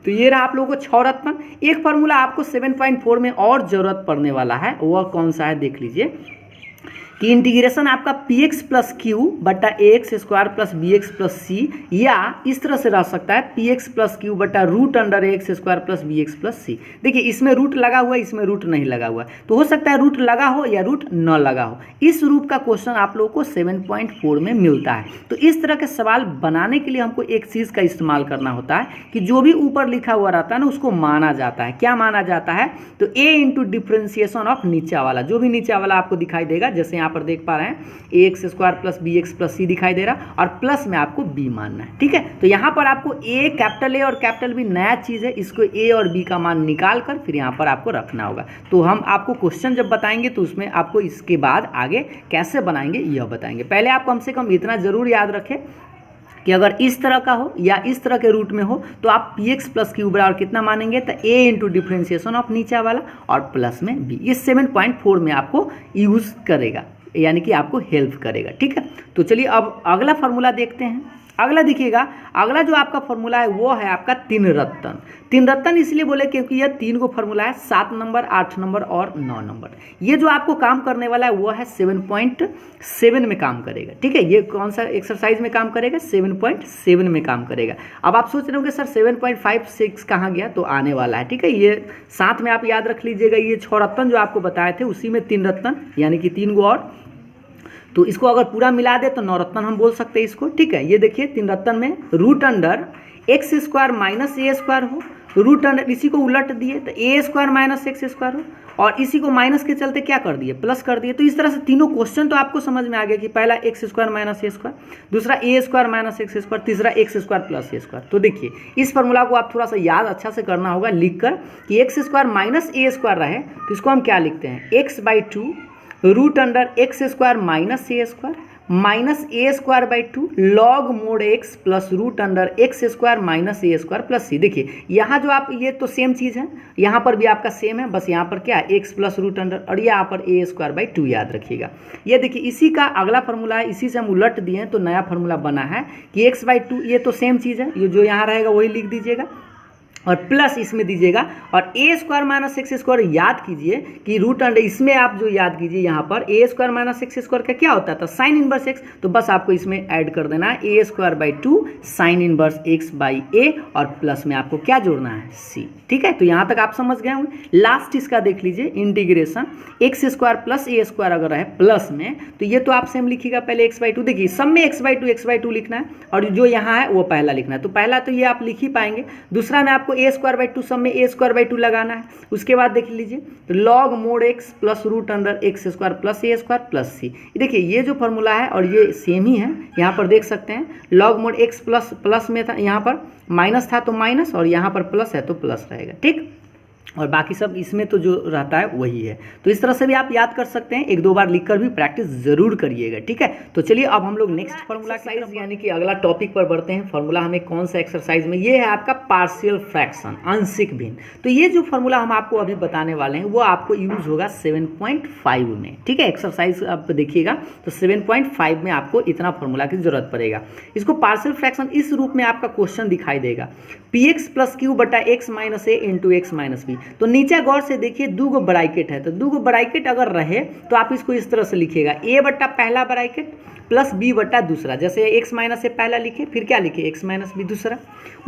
तो ये रहा आप लोगों को 6 रत्न। एक फार्मूला आपको 7.4 में और जरूरत पड़ने वाला है, वह कौन सा है देख लीजिए कि इंटीग्रेशन आपका पी एक्स प्लस क्यू बटा a x square plus b x plus c, या इस तरह से रह सकता है पी एक्स प्लस क्यू बटा root under a x square plus b x plus c. देखिए इसमें रूट लगा हुआ है, इसमें रूट नहीं लगा हुआ है, तो हो सकता है रूट लगा हो या रूट न लगा हो। इस रूप का क्वेश्चन आप लोगों को 7.4 में मिलता है। तो इस तरह के सवाल बनाने के लिए हमको एक चीज़ का इस्तेमाल करना होता है कि जो भी ऊपर लिखा हुआ रहता है ना उसको माना जाता है। क्या माना जाता है, तो ए इंटू डिफ्रेंसिएशन ऑफ नीचा वाला, जो भी नीचा वाला आपको दिखाई देगा, जैसे यहाँ पर देख पा रहे हैं a x square plus b x plus c दिखाई दे रहा, और प्लस में आपको बी मानना है। ठीक है, तो यहाँ पर आपको ए, कैपिटल ए और कैपिटल बी नया चीज़ है, इसको ए और बी का मान निकाल कर फिर यहाँ पर आपको रखना होगा। तो हम आपको क्वेश्चन जब बताएंगे तो उसमें आपको इसके बाद आगे कैसे बनाएंगे यह बताएंगे। पहले आप कम से कम इतना जरूर याद रखें कि अगर इस तरह का हो या इस तरह के रूट में हो तो आप पी एक्स प्लस क्यू बराबर कितना मानेंगे, तो ए इंटू डिफ्रेंसिएशन ऑफ नीचा वाला और प्लस में बी। ये 7.4 में आपको यूज़ करेगा, यानी कि आपको हेल्प करेगा। ठीक है, तो चलिए अब अगला फार्मूला देखते हैं। अगला देखिएगा, अगला जो आपका फार्मूला है वो है आपका 3 रत्न। 3 रत्न इसलिए बोले क्योंकि यह 3 को फार्मूला है, 7 नंबर, 8 नंबर और 9 नंबर। ये जो आपको काम करने वाला है वो है 7.7 में काम करेगा। ठीक है, ये कौन सा एक्सरसाइज में काम करेगा, 7.7 में काम करेगा। अब आप सोच रहे होंगे सर 7.56 कहाँ गया, तो आने वाला है। ठीक है, ये साथ में आप याद रख लीजिएगा, ये 6 रत्न जो आपको बताए थे उसी में 3 रत्न यानी कि 3 गो और, तो इसको अगर पूरा मिला दे तो 9 रत्न हम बोल सकते हैं इसको। ठीक है, ये देखिए 3 रत्न में root under x square minus a square हो, रूट अंडर इसी को उलट दिए तो a square minus x square हो, और इसी को माइनस के चलते क्या कर दिए, प्लस कर दिए। तो इस तरह से तीनों क्वेश्चन तो आपको समझ में आ गया कि पहला x square minus a square, दूसरा ए स्क्वायर माइनस एक्स स्क्वायर, तीसरा x square plus a square. तो देखिए इस फार्मूला को आप थोड़ा सा याद अच्छा से करना होगा लिख कर कि x square minus a square रहे तो इसको हम क्या लिखते हैं, x/2 root under x square minus a square minus a square by 2 log mod x plus root under x square minus a square plus c. देखिए यहाँ जो आप, ये तो सेम चीज़ है, यहाँ पर भी आपका सेम है, बस यहाँ पर क्या है एक्स प्लस रूट अंडर और यहाँ पर ए स्क्वायर बाई 2 याद रखिएगा। ये देखिए इसी का अगला फार्मूला है, इसी से हम उलट दिए हैं तो नया फार्मूला बना है कि x/2, ये तो सेम चीज़ है, ये जो यहाँ रहेगा वही लिख दीजिएगा और प्लस इसमें दीजिएगा, और ए स्क्वायर माइनस एक्स स्क्वायर याद कीजिए कि रूट अंडर, इसमें आप जो याद कीजिए यहाँ पर ए स्क्वायर माइनस एक्स स्क्वायर का क्या होता था, साइन इनवर्स एक्स, तो बस आपको इसमें ऐड कर देना है a square by 2 sine inverse x by a और प्लस में आपको क्या जोड़ना है, सी। ठीक है, तो यहाँ तक आप समझ गए होंगे। लास्ट इसका देख लीजिए integration x square plus a square अगर है प्लस में, तो ये तो आप सेम लिखिएगा पहले x/2, देखिए सब में x/2 लिखना है और जो यहाँ है वो पहला लिखना है। तो पहला तो ये आप लिख ही पाएंगे, दूसरा में आपको ए स्क्वायर बाई 2 सब में ए स्क्वायर बाई 2 लगाना है। उसके बाद देख लीजिए तो log mod x plus root under x square plus a square plus c. देखिए ये जो फार्मूला है और ये सेम ही है, यहाँ पर देख सकते हैं लॉग मोड एक्स प्लस में था, यहाँ पर माइनस था तो माइनस और यहाँ पर प्लस है तो प्लस रहेगा। ठीक, और बाकी सब इसमें तो जो रहता है वही है। तो इस तरह से भी आप याद कर सकते हैं, एक दो बार लिखकर भी प्रैक्टिस जरूर करिएगा, ठीक है। तो चलिए अब हम लोग नेक्स्ट फार्मूला एक्सरसाइज यानी कि अगला टॉपिक पर बढ़ते हैं। फार्मूला हमें कौन सा एक्सरसाइज में, ये है आपका पार्शियल फ्रैक्शन, आंशिक भिन्न। तो ये जो फार्मूला हम आपको अभी बताने वाले हैं वो आपको यूज होगा 7.5 में, ठीक है। एक्सरसाइज आप देखिएगा तो 7.5 में आपको इतना फार्मूला की जरूरत पड़ेगा। इसको पार्शियल फ्रैक्शन इस रूप में आपका क्वेश्चन दिखाई देगा, px प्लस क्यू बटा एक्स माइनस ए इंटू एक्स माइनस बी। तो नीचे गौर से देखिए दो गो ब्रैकेट है, तो दो गो ब्रैकेट अगर रहे तो आप इसको इस तरह से लिखिएगा, ए बटा पहला ब्रैकेट प्लस बी बटा दूसरा। जैसे एक्स माइनस ए पहला लिखे, फिर क्या लिखे, एक्स माइनस बी दूसरा।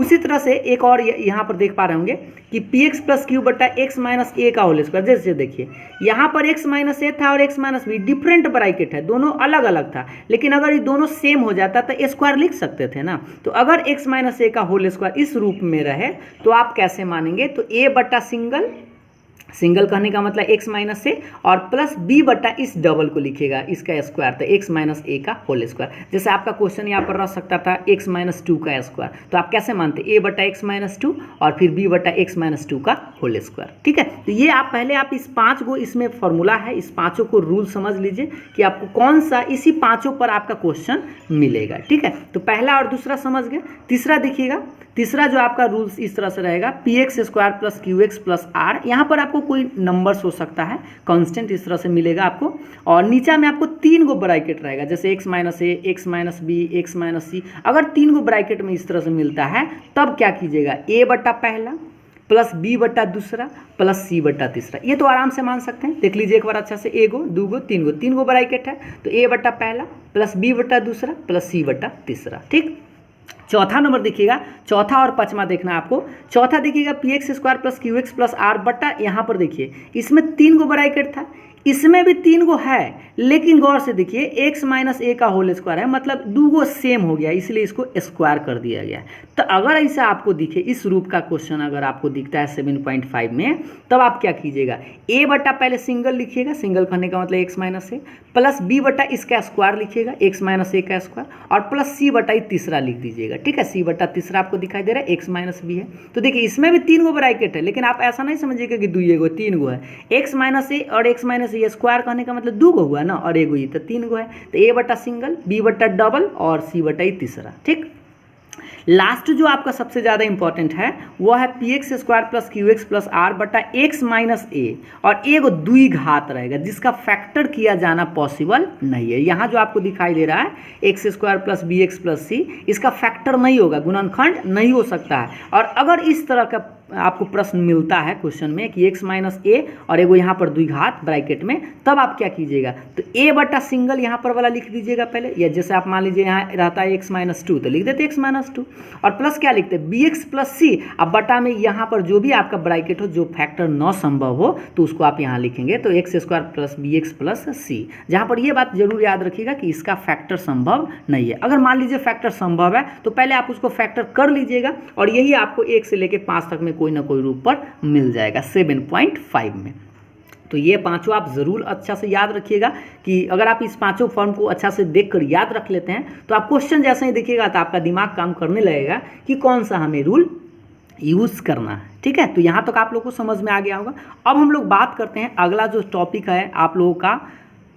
उसी तरह से एक और यहाँ पर देख पा रहे होंगे कि पी एक्स प्लस क्यू बटा एक्स माइनस ए का होल स्क्वायर। जैसे देखिए यहाँ पर एक्स माइनस ए था और x minus be different bracket है, दोनों अलग अलग था, लेकिन अगर ये दोनों सेम हो जाता तो स्क्वायर लिख सकते थे ना। तो अगर एक्स माइनस ए का होल स्क्वायर इस रूप में रहे तो आप कैसे मानेंगे, तो ए बटा सिंगल कहने का मतलब एक्स माइनस ए और प्लस बी बटा इस डबल को लिखेगा, इसका स्क्वायर, तो एक्स माइनस ए का होल स्क्वायर। जैसे आपका क्वेश्चन यहाँ पर रह सकता था एक्स माइनस 2 का स्क्वायर, तो आप कैसे मानते, ए बटा एक्स माइनस 2 और फिर बी बटा एक्स माइनस 2 का होल स्क्वायर, ठीक है। तो ये आप पहले आप इस 5 को, इसमें फॉर्मूला है, इस पाँचों को रूल समझ लीजिए कि आपको कौन सा इसी 5 पर आपका क्वेश्चन मिलेगा, ठीक है। तो पहला और दूसरा समझ गए। तीसरा देखिएगा, तीसरा जो आपका रूल्स इस तरह से रहेगा, p x square plus q x plus r. यहाँ पर आपको कोई नंबर्स हो सकता है, कांस्टेंट इस तरह से मिलेगा आपको, और नीचे में आपको 3 गो ब्रैकेट रहेगा, जैसे x minus a, x minus b, x minus c. अगर 3 गो ब्रैकेट में इस तरह से मिलता है तब क्या कीजिएगा, ए बटा पहला प्लस बी बटा दूसरा प्लस सी बटा तीसरा। ये तो आराम से मान सकते हैं, देख लीजिए एक बार अच्छा से, ए गो, दो गो, तीन गो ब्रैकेट है, तो ए बटा पहला प्लस बी बटा दूसरा प्लस सी बटा तीसरा, ठीक। चौथा नंबर देखिएगा, चौथा और पांचवा देखना आपको। चौथा देखिएगा p x square plus q x plus r बटा, यहाँ पर देखिए इसमें 3 गो ब्रैकेट था, इसमें भी 3 गो है, लेकिन गौर से देखिए एक्स माइनस ए का होल स्क्वायर है, मतलब 2 गो सेम हो गया, इसलिए इसको स्क्वायर कर दिया गया। तो अगर ऐसा आपको दिखे, इस रूप का क्वेश्चन अगर आपको दिखता है 7.5 में, तब आप क्या कीजिएगा, ए बटा पहले सिंगल लिखिएगा, सिंगल करने का मतलब एक्स माइनस ए, प्लस बी बटा इसका स्क्वायर लिखिएगा, एक्स माइनस ए का स्क्वायर, और प्लस सी बटा तीसरा लिख दीजिएगा, ठीक है। सी बटा तीसरा आपको दिखाई दे रहा है, एक्स माइनस बी है। तो देखिए इसमें भी 3 गो ब्रैकेट है, लेकिन आप ऐसा नहीं समझिएगा कि 2 गो, 3 गो है। एक्स माइनस ए और एक्स माइनस ए स्क्वायर कहने का मतलब 2 गो हुआ ना, और 1 गो, ये तो 3 गो है। तो ए बटा सिंगल, बी बटा डबल और सी बटा तीसरा, ठीक। लास्ट जो आपका सबसे ज़्यादा इंपॉर्टेंट है वो है p x square plus q x plus r बटा एक्स माइनस ए, और एक द्विघात रहेगा जिसका फैक्टर किया जाना पॉसिबल नहीं है। यहाँ जो आपको दिखाई दे रहा है x square plus b x plus c, इसका फैक्टर नहीं होगा, गुणनखंड नहीं हो सकता है। और अगर इस तरह का आपको प्रश्न मिलता है क्वेश्चन में कि एक्स माइनस ए और एगो यहाँ पर द्विघात ब्रैकेट में, तब आप क्या कीजिएगा, तो ए बटा सिंगल यहाँ पर वाला लिख दीजिएगा पहले, या जैसे आप मान लीजिए यहाँ रहता है एक्स माइनस 2 तो लिख देते एक्स माइनस 2, और प्लस क्या लिखते हैं बी एक्स प्लस सी। अब बटा में यहाँ पर जो भी आपका ब्रैकेट हो, जो फैक्टर न संभव हो तो उसको आप यहाँ लिखेंगे, तो x square plus b x plus c. जहाँ पर ये बात जरूर याद रखिएगा कि इसका फैक्टर संभव नहीं है। अगर मान लीजिए फैक्टर संभव है तो पहले आप उसको फैक्टर कर लीजिएगा, और यही आपको 1 से लेकर 5 तक में कोई ना कोई रूप पर मिल जाएगा 7.5 में। तो ये पांचों आप ज़रूर अच्छा से याद रखिएगा कि अगर आप इस पांचों फॉर्म को अच्छा से देखकर याद रख लेते हैं तो आप क्वेश्चन जैसे ही देखिएगा तो आपका दिमाग काम करने लगेगा कि कौन सा हमें रूल यूज़ करना है, ठीक है। तो यहाँ तक आप लोग को समझ में आ गया होगा। अब हम लोग बात करते हैं, अगला जो टॉपिक है आप लोगों का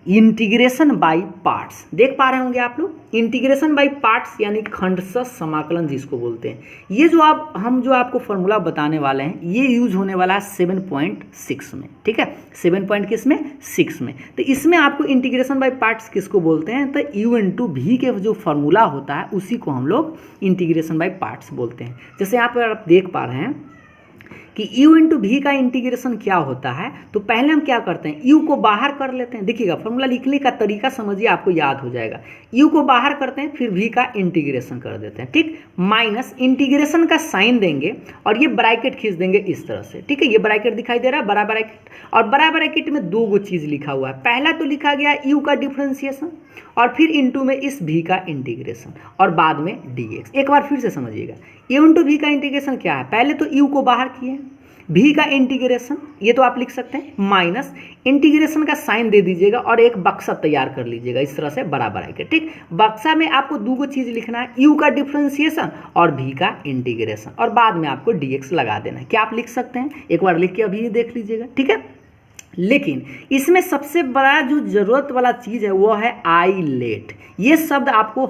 इंटीग्रेशन बाय पार्ट्स। देख पा रहे होंगे आप लोग, इंटीग्रेशन बाय पार्ट्स यानी खंडशः समाकलन जिसको बोलते हैं। ये जो हम जो आपको फॉर्मूला बताने वाले हैं ये यूज होने वाला है 7.6 में, ठीक है। 7.6 में। तो इसमें आपको इंटीग्रेशन बाय पार्ट्स किसको बोलते हैं, तो u इंटू वी के जो फॉर्मूला होता है उसी को हम लोग इंटीग्रेशन बाय पार्ट्स बोलते हैं। जैसे यहाँ पर आप देख पा रहे हैं कि u इंटू वी का इंटीग्रेशन क्या होता है, तो पहले हम क्या करते हैं, u को बाहर कर लेते हैं। देखिएगा फॉर्मूला लिखने का तरीका समझिए, आपको याद हो जाएगा। u को बाहर करते हैं, फिर v का इंटीग्रेशन कर देते हैं, ठीक। माइनस इंटीग्रेशन का साइन देंगे और ये ब्रैकेट खींच देंगे इस तरह से, ठीक है। ये ब्रैकेट दिखाई दे रहा है, बड़ा ब्रैकेट, और बड़ा ब्रैकेट में 2 गो चीज़ लिखा हुआ है। पहला तो लिखा गया u का डिफ्रेंसिएशन, और फिर इंटू में इस v का इंटीग्रेशन, और बाद में dx। एक बार फिर से समझिएगा, u इंटू वी का इंटीग्रेशन क्या है, पहले तो u को बाहर किए, भी का इंटीग्रेशन, ये तो आप लिख सकते हैं, माइनस इंटीग्रेशन का साइन दे दीजिएगा और एक बक्सा तैयार कर लीजिएगा इस तरह से बराबर है। ठीक, बक्सा में आपको दो चीज लिखना है, यू का डिफरेंशिएशन और भी का इंटीग्रेशन, और बाद में आपको dx लगा देना है। क्या आप लिख सकते हैं? एक बार लिख के अभी देख लीजिएगा। ठीक है, लेकिन इसमें सबसे बड़ा जो जरूरत वाला चीज़ है वो है आईलेट। ये शब्द आपको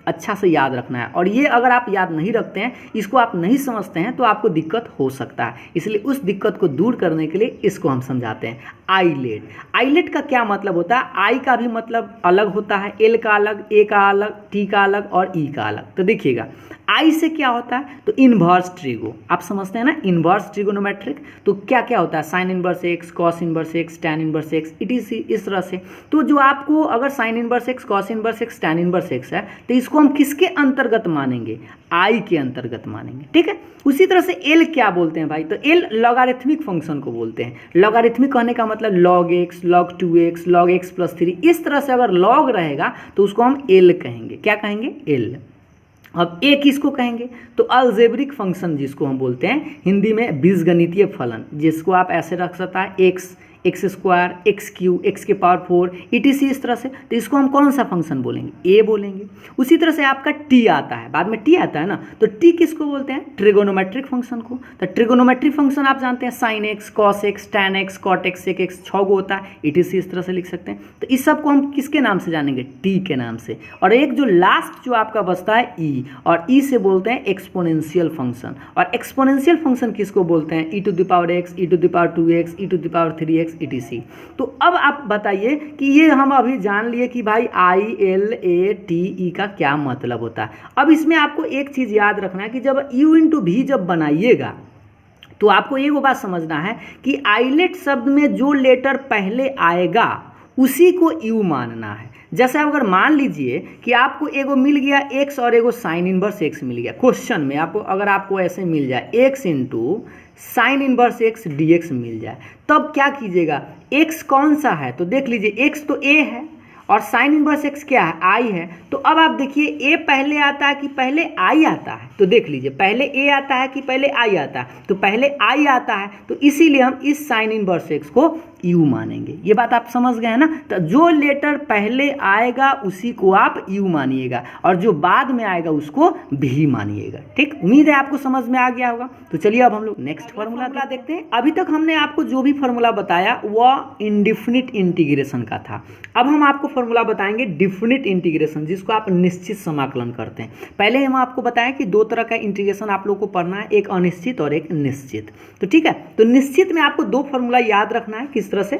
अच्छा से याद रखना है, और ये अगर आप याद नहीं रखते हैं, इसको आप नहीं समझते हैं, तो आपको दिक्कत हो सकता है। इसलिए उस दिक्कत को दूर करने के लिए इसको हम समझाते हैं, आईलेट। आईलेट का क्या मतलब होता है? आई का भी मतलब अलग होता है, एल का अलग, ए का अलग, टी का अलग और ई का अलग। तो देखिएगा, आई से क्या होता है? तो इनवर्स ट्रिगो, आप समझते हैं ना, इनवर्स ट्रिगोनोमेट्रिक। तो क्या क्या होता है? Sign inverse x, cos inverse x, tan inverse x, इस तरह से। तो जो आपको अगर sign inverse x, cos inverse x, tan inverse x है, तो इसको हम किसके अंतर्गत मानेंगे? आई के अंतर्गत मानेंगे। ठीक है, उसी तरह से एल क्या बोलते हैं भाई? तो एल लॉगरिथमिक फंक्शन को बोलते हैं। लॉगरिथमिक कहने का मतलब log x, log 2x, log x plus 3, इस तरह से अगर लॉग रहेगा तो उसको हम एल कहेंगे। क्या कहेंगे? एल। अब ए किसको कहेंगे? तो अलजेब्रिक फंक्शन जिसको हम बोलते हैं हिंदी में बीजगणितीय फलन, जिसको आप ऐसे रख सकता है x, x square, x Q, x के पावर 4, ETC, इस तरह से। तो इसको हम कौन सा फंक्शन बोलेंगे? ए बोलेंगे। उसी तरह से आपका टी आता है, बाद में टी आता है ना, तो टी किसको बोलते हैं? ट्रिगोनोमेट्रिक फंक्शन को। तो ट्रिगोनोमेट्रिक फंक्शन आप जानते हैं, sine x, cos x, tan x, cot x, sec x, 6 गो होता है, ETC, इस तरह से लिख सकते हैं। तो इस सब को हम किसके नाम से जानेंगे? टी के नाम से। और एक जो लास्ट जो आपका बचता है ई, और ई से बोलते हैं एक्सपोनेंशियल फंक्शन। और एक्सपोनेंशियल फंक्शन किसको बोलते हैं? e to the power x, e to the power 2x, e to the power 3x, ETC। तो अब आप बताइए कि ये हम अभी जान लिए कि भाई आई, एल, ए, टी, ई का क्या मतलब होता है। अब इसमें आपको एक चीज़ याद रखना है कि जब u इंटू भी जब बनाइएगा, तो आपको ये वो बात समझना है कि आइलेट शब्द में जो लेटर पहले आएगा उसी को यू मानना है। जैसे अगर मान लीजिए कि आपको एगो मिल गया x और एगो साइन इनवर्स x मिल गया, क्वेश्चन में आपको अगर आपको ऐसे मिल जाए x into sine inverse x dx मिल जाए, तब क्या कीजिएगा? x कौन सा है? तो देख लीजिए, x तो a है और साइन इनवर्स x क्या है? i है। तो अब आप देखिए, a पहले आता है कि पहले i आता है? तो देख लीजिए, पहले a आता है कि पहले i आता है? तो पहले i आता है, तो इसीलिए हम इस साइन इनवर्स x को u मानेंगे। ये बात आप समझ गए हैं ना? तो जो लेटर पहले आएगा उसी को आप u मानिएगा, और जो बाद में आएगा उसको भी मानिएगा। ठीक, उम्मीद है आपको समझ में आ गया होगा। तो चलिए अब हम लोग नेक्स्ट फार्मूला देखते हैं। अभी तक हमने आपको जो भी फार्मूला बताया वह इंडिफिनिट इंटीग्रेशन का था। अब हम आपको फार्मूला बताएंगे डिफिनिट इंटीग्रेशन, जिसको आप निश्चित समाकलन करते हैं। पहले हम आपको बताएं कि दो तरह का इंटीग्रेशन आप लोग को पढ़ना है, एक अनिश्चित और एक निश्चित। तो ठीक है, तो निश्चित में आपको दो फार्मूला याद रखना है। किस तरह से?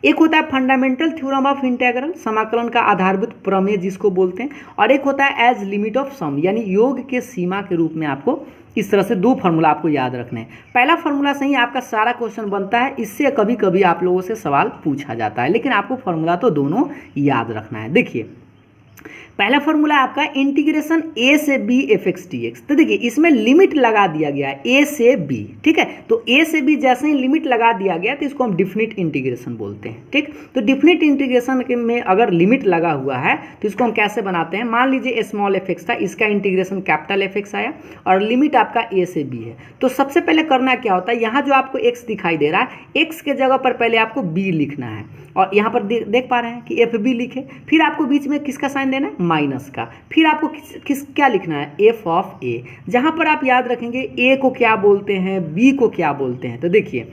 एक होता है फंडामेंटल थ्योरम ऑफ इंटीग्रल, समाकलन का आधारभूत प्रमेय जिसको बोलते हैं, और एक होता है एज लिमिट ऑफ सम, यानी योग के सीमा के रूप में। आपको इस तरह से दो फार्मूला आपको याद रखने हैं। पहला फार्मूला से ही आपका सारा क्वेश्चन बनता है, इससे कभी कभी आप लोगों से सवाल पूछा जाता है, लेकिन आपको फार्मूला तो दोनों याद रखना है। देखिए, पहला फॉर्मूला आपका इंटीग्रेशन a से b fx dx। तो देखिए, इसमें लिमिट लगा दिया गया है a से b। ठीक है, तो a से b जैसे ही लिमिट लगा दिया गया तो इसको हम डिफिनिट इंटीग्रेशन बोलते हैं। ठीक, तो डिफिनिट इंटीग्रेशन में अगर लिमिट लगा हुआ है तो इसको हम कैसे बनाते हैं? मान लीजिए स्मॉल fx था, इसका इंटीग्रेशन कैपिटल fx आया और लिमिट आपका a से b है। तो सबसे पहले करना क्या होता है, यहाँ जो आपको x दिखाई दे रहा है, x के जगह पर पहले आपको b लिखना है, और यहाँ पर देख पा रहे हैं कि FB लिखे, फिर आपको बीच में किसका साइन देना है? माइनस का। फिर आपको क्या लिखना है? f ऑफ a, जहाँ पर आप याद रखेंगे a को क्या बोलते हैं, b को क्या बोलते हैं। तो देखिए,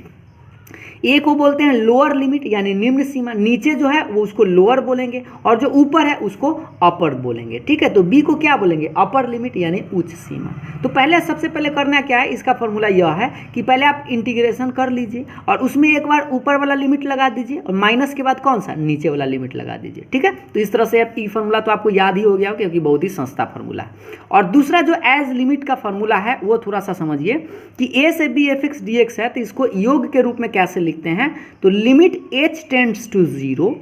ए को बोलते हैं लोअर लिमिट यानी निम्न सीमा, नीचे जो है वो उसको लोअर बोलेंगे, और जो ऊपर है उसको अपर बोलेंगे। ठीक है, तो बी को क्या बोलेंगे? अपर लिमिट यानी उच्च सीमा। तो पहले सबसे पहले करना क्या है, इसका फॉर्मूला यह है कि पहले आप इंटीग्रेशन कर लीजिए और उसमें एक बार ऊपर वाला लिमिट लगा दीजिए और माइनस के बाद कौन सा? नीचे वाला लिमिट लगा दीजिए। ठीक है, तो इस तरह से आप ई फॉर्मूला तो आपको याद ही हो गया क्योंकि बहुत ही सस्ता फॉर्मूला है। और दूसरा जो एज लिमिट का फॉर्मूला है वो थोड़ा सा समझिए कि a से b fx dx है, तो इसको योग के रूप में कैसे लिखते हैं? तो limit h tends to 0,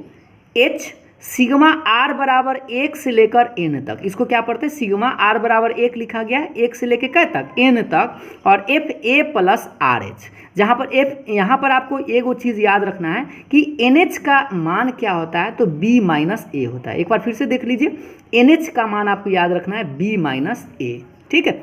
h sigma r बराबर 1 से लेकर n तक। इसको क्या पढ़ते हैं? सिग्मा r बराबर 1 लिखा गया है, 1 से लेकर कै तक? n तक, और f a plus R H, जहाँ पर f, यहाँ पर आपको एक वो चीज़ याद रखना है कि NH का मान क्या होता है? तो b माइनस a होता है। एक बार फिर से देख लीजिए, NH का मान आपको याद रखना है b माइनस a। ठीक है,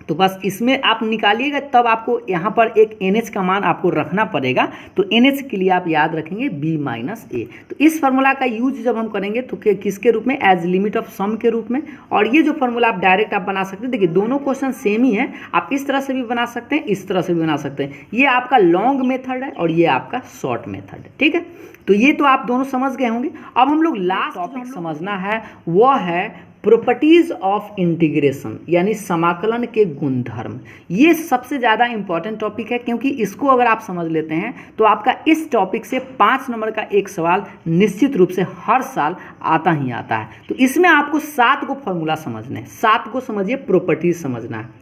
तो बस इसमें आप निकालिएगा, तब आपको यहाँ पर एक NH का मान आपको रखना पड़ेगा। तो NH के लिए आप याद रखेंगे B माइनस ए। तो इस फार्मूला का यूज जब हम करेंगे तो किसके रूप में, एज लिमिट ऑफ सम के रूप में। और ये जो फार्मूला आप डायरेक्ट आप बना सकते हैं, देखिए दोनों क्वेश्चन सेम ही है, आप इस तरह से भी बना सकते हैं, इस तरह से भी बना सकते हैं। ये आपका लॉन्ग मेथड है और ये आपका शॉर्ट मेथड है, ठीक है। तो ये तो आप दोनों समझ गए होंगे। अब हम लोग लास्ट टॉपिक समझना है, वह है प्रॉपर्टीज ऑफ इंटीग्रेशन, यानी समाकलन के गुणधर्म। ये सबसे ज़्यादा इंपॉर्टेंट टॉपिक है, क्योंकि इसको अगर आप समझ लेते हैं तो आपका इस टॉपिक से 5 नंबर का एक सवाल निश्चित रूप से हर साल आता ही आता है। तो इसमें आपको 7 को फॉर्मूला समझने हैं, 7 को समझिए, प्रॉपर्टीज समझना है।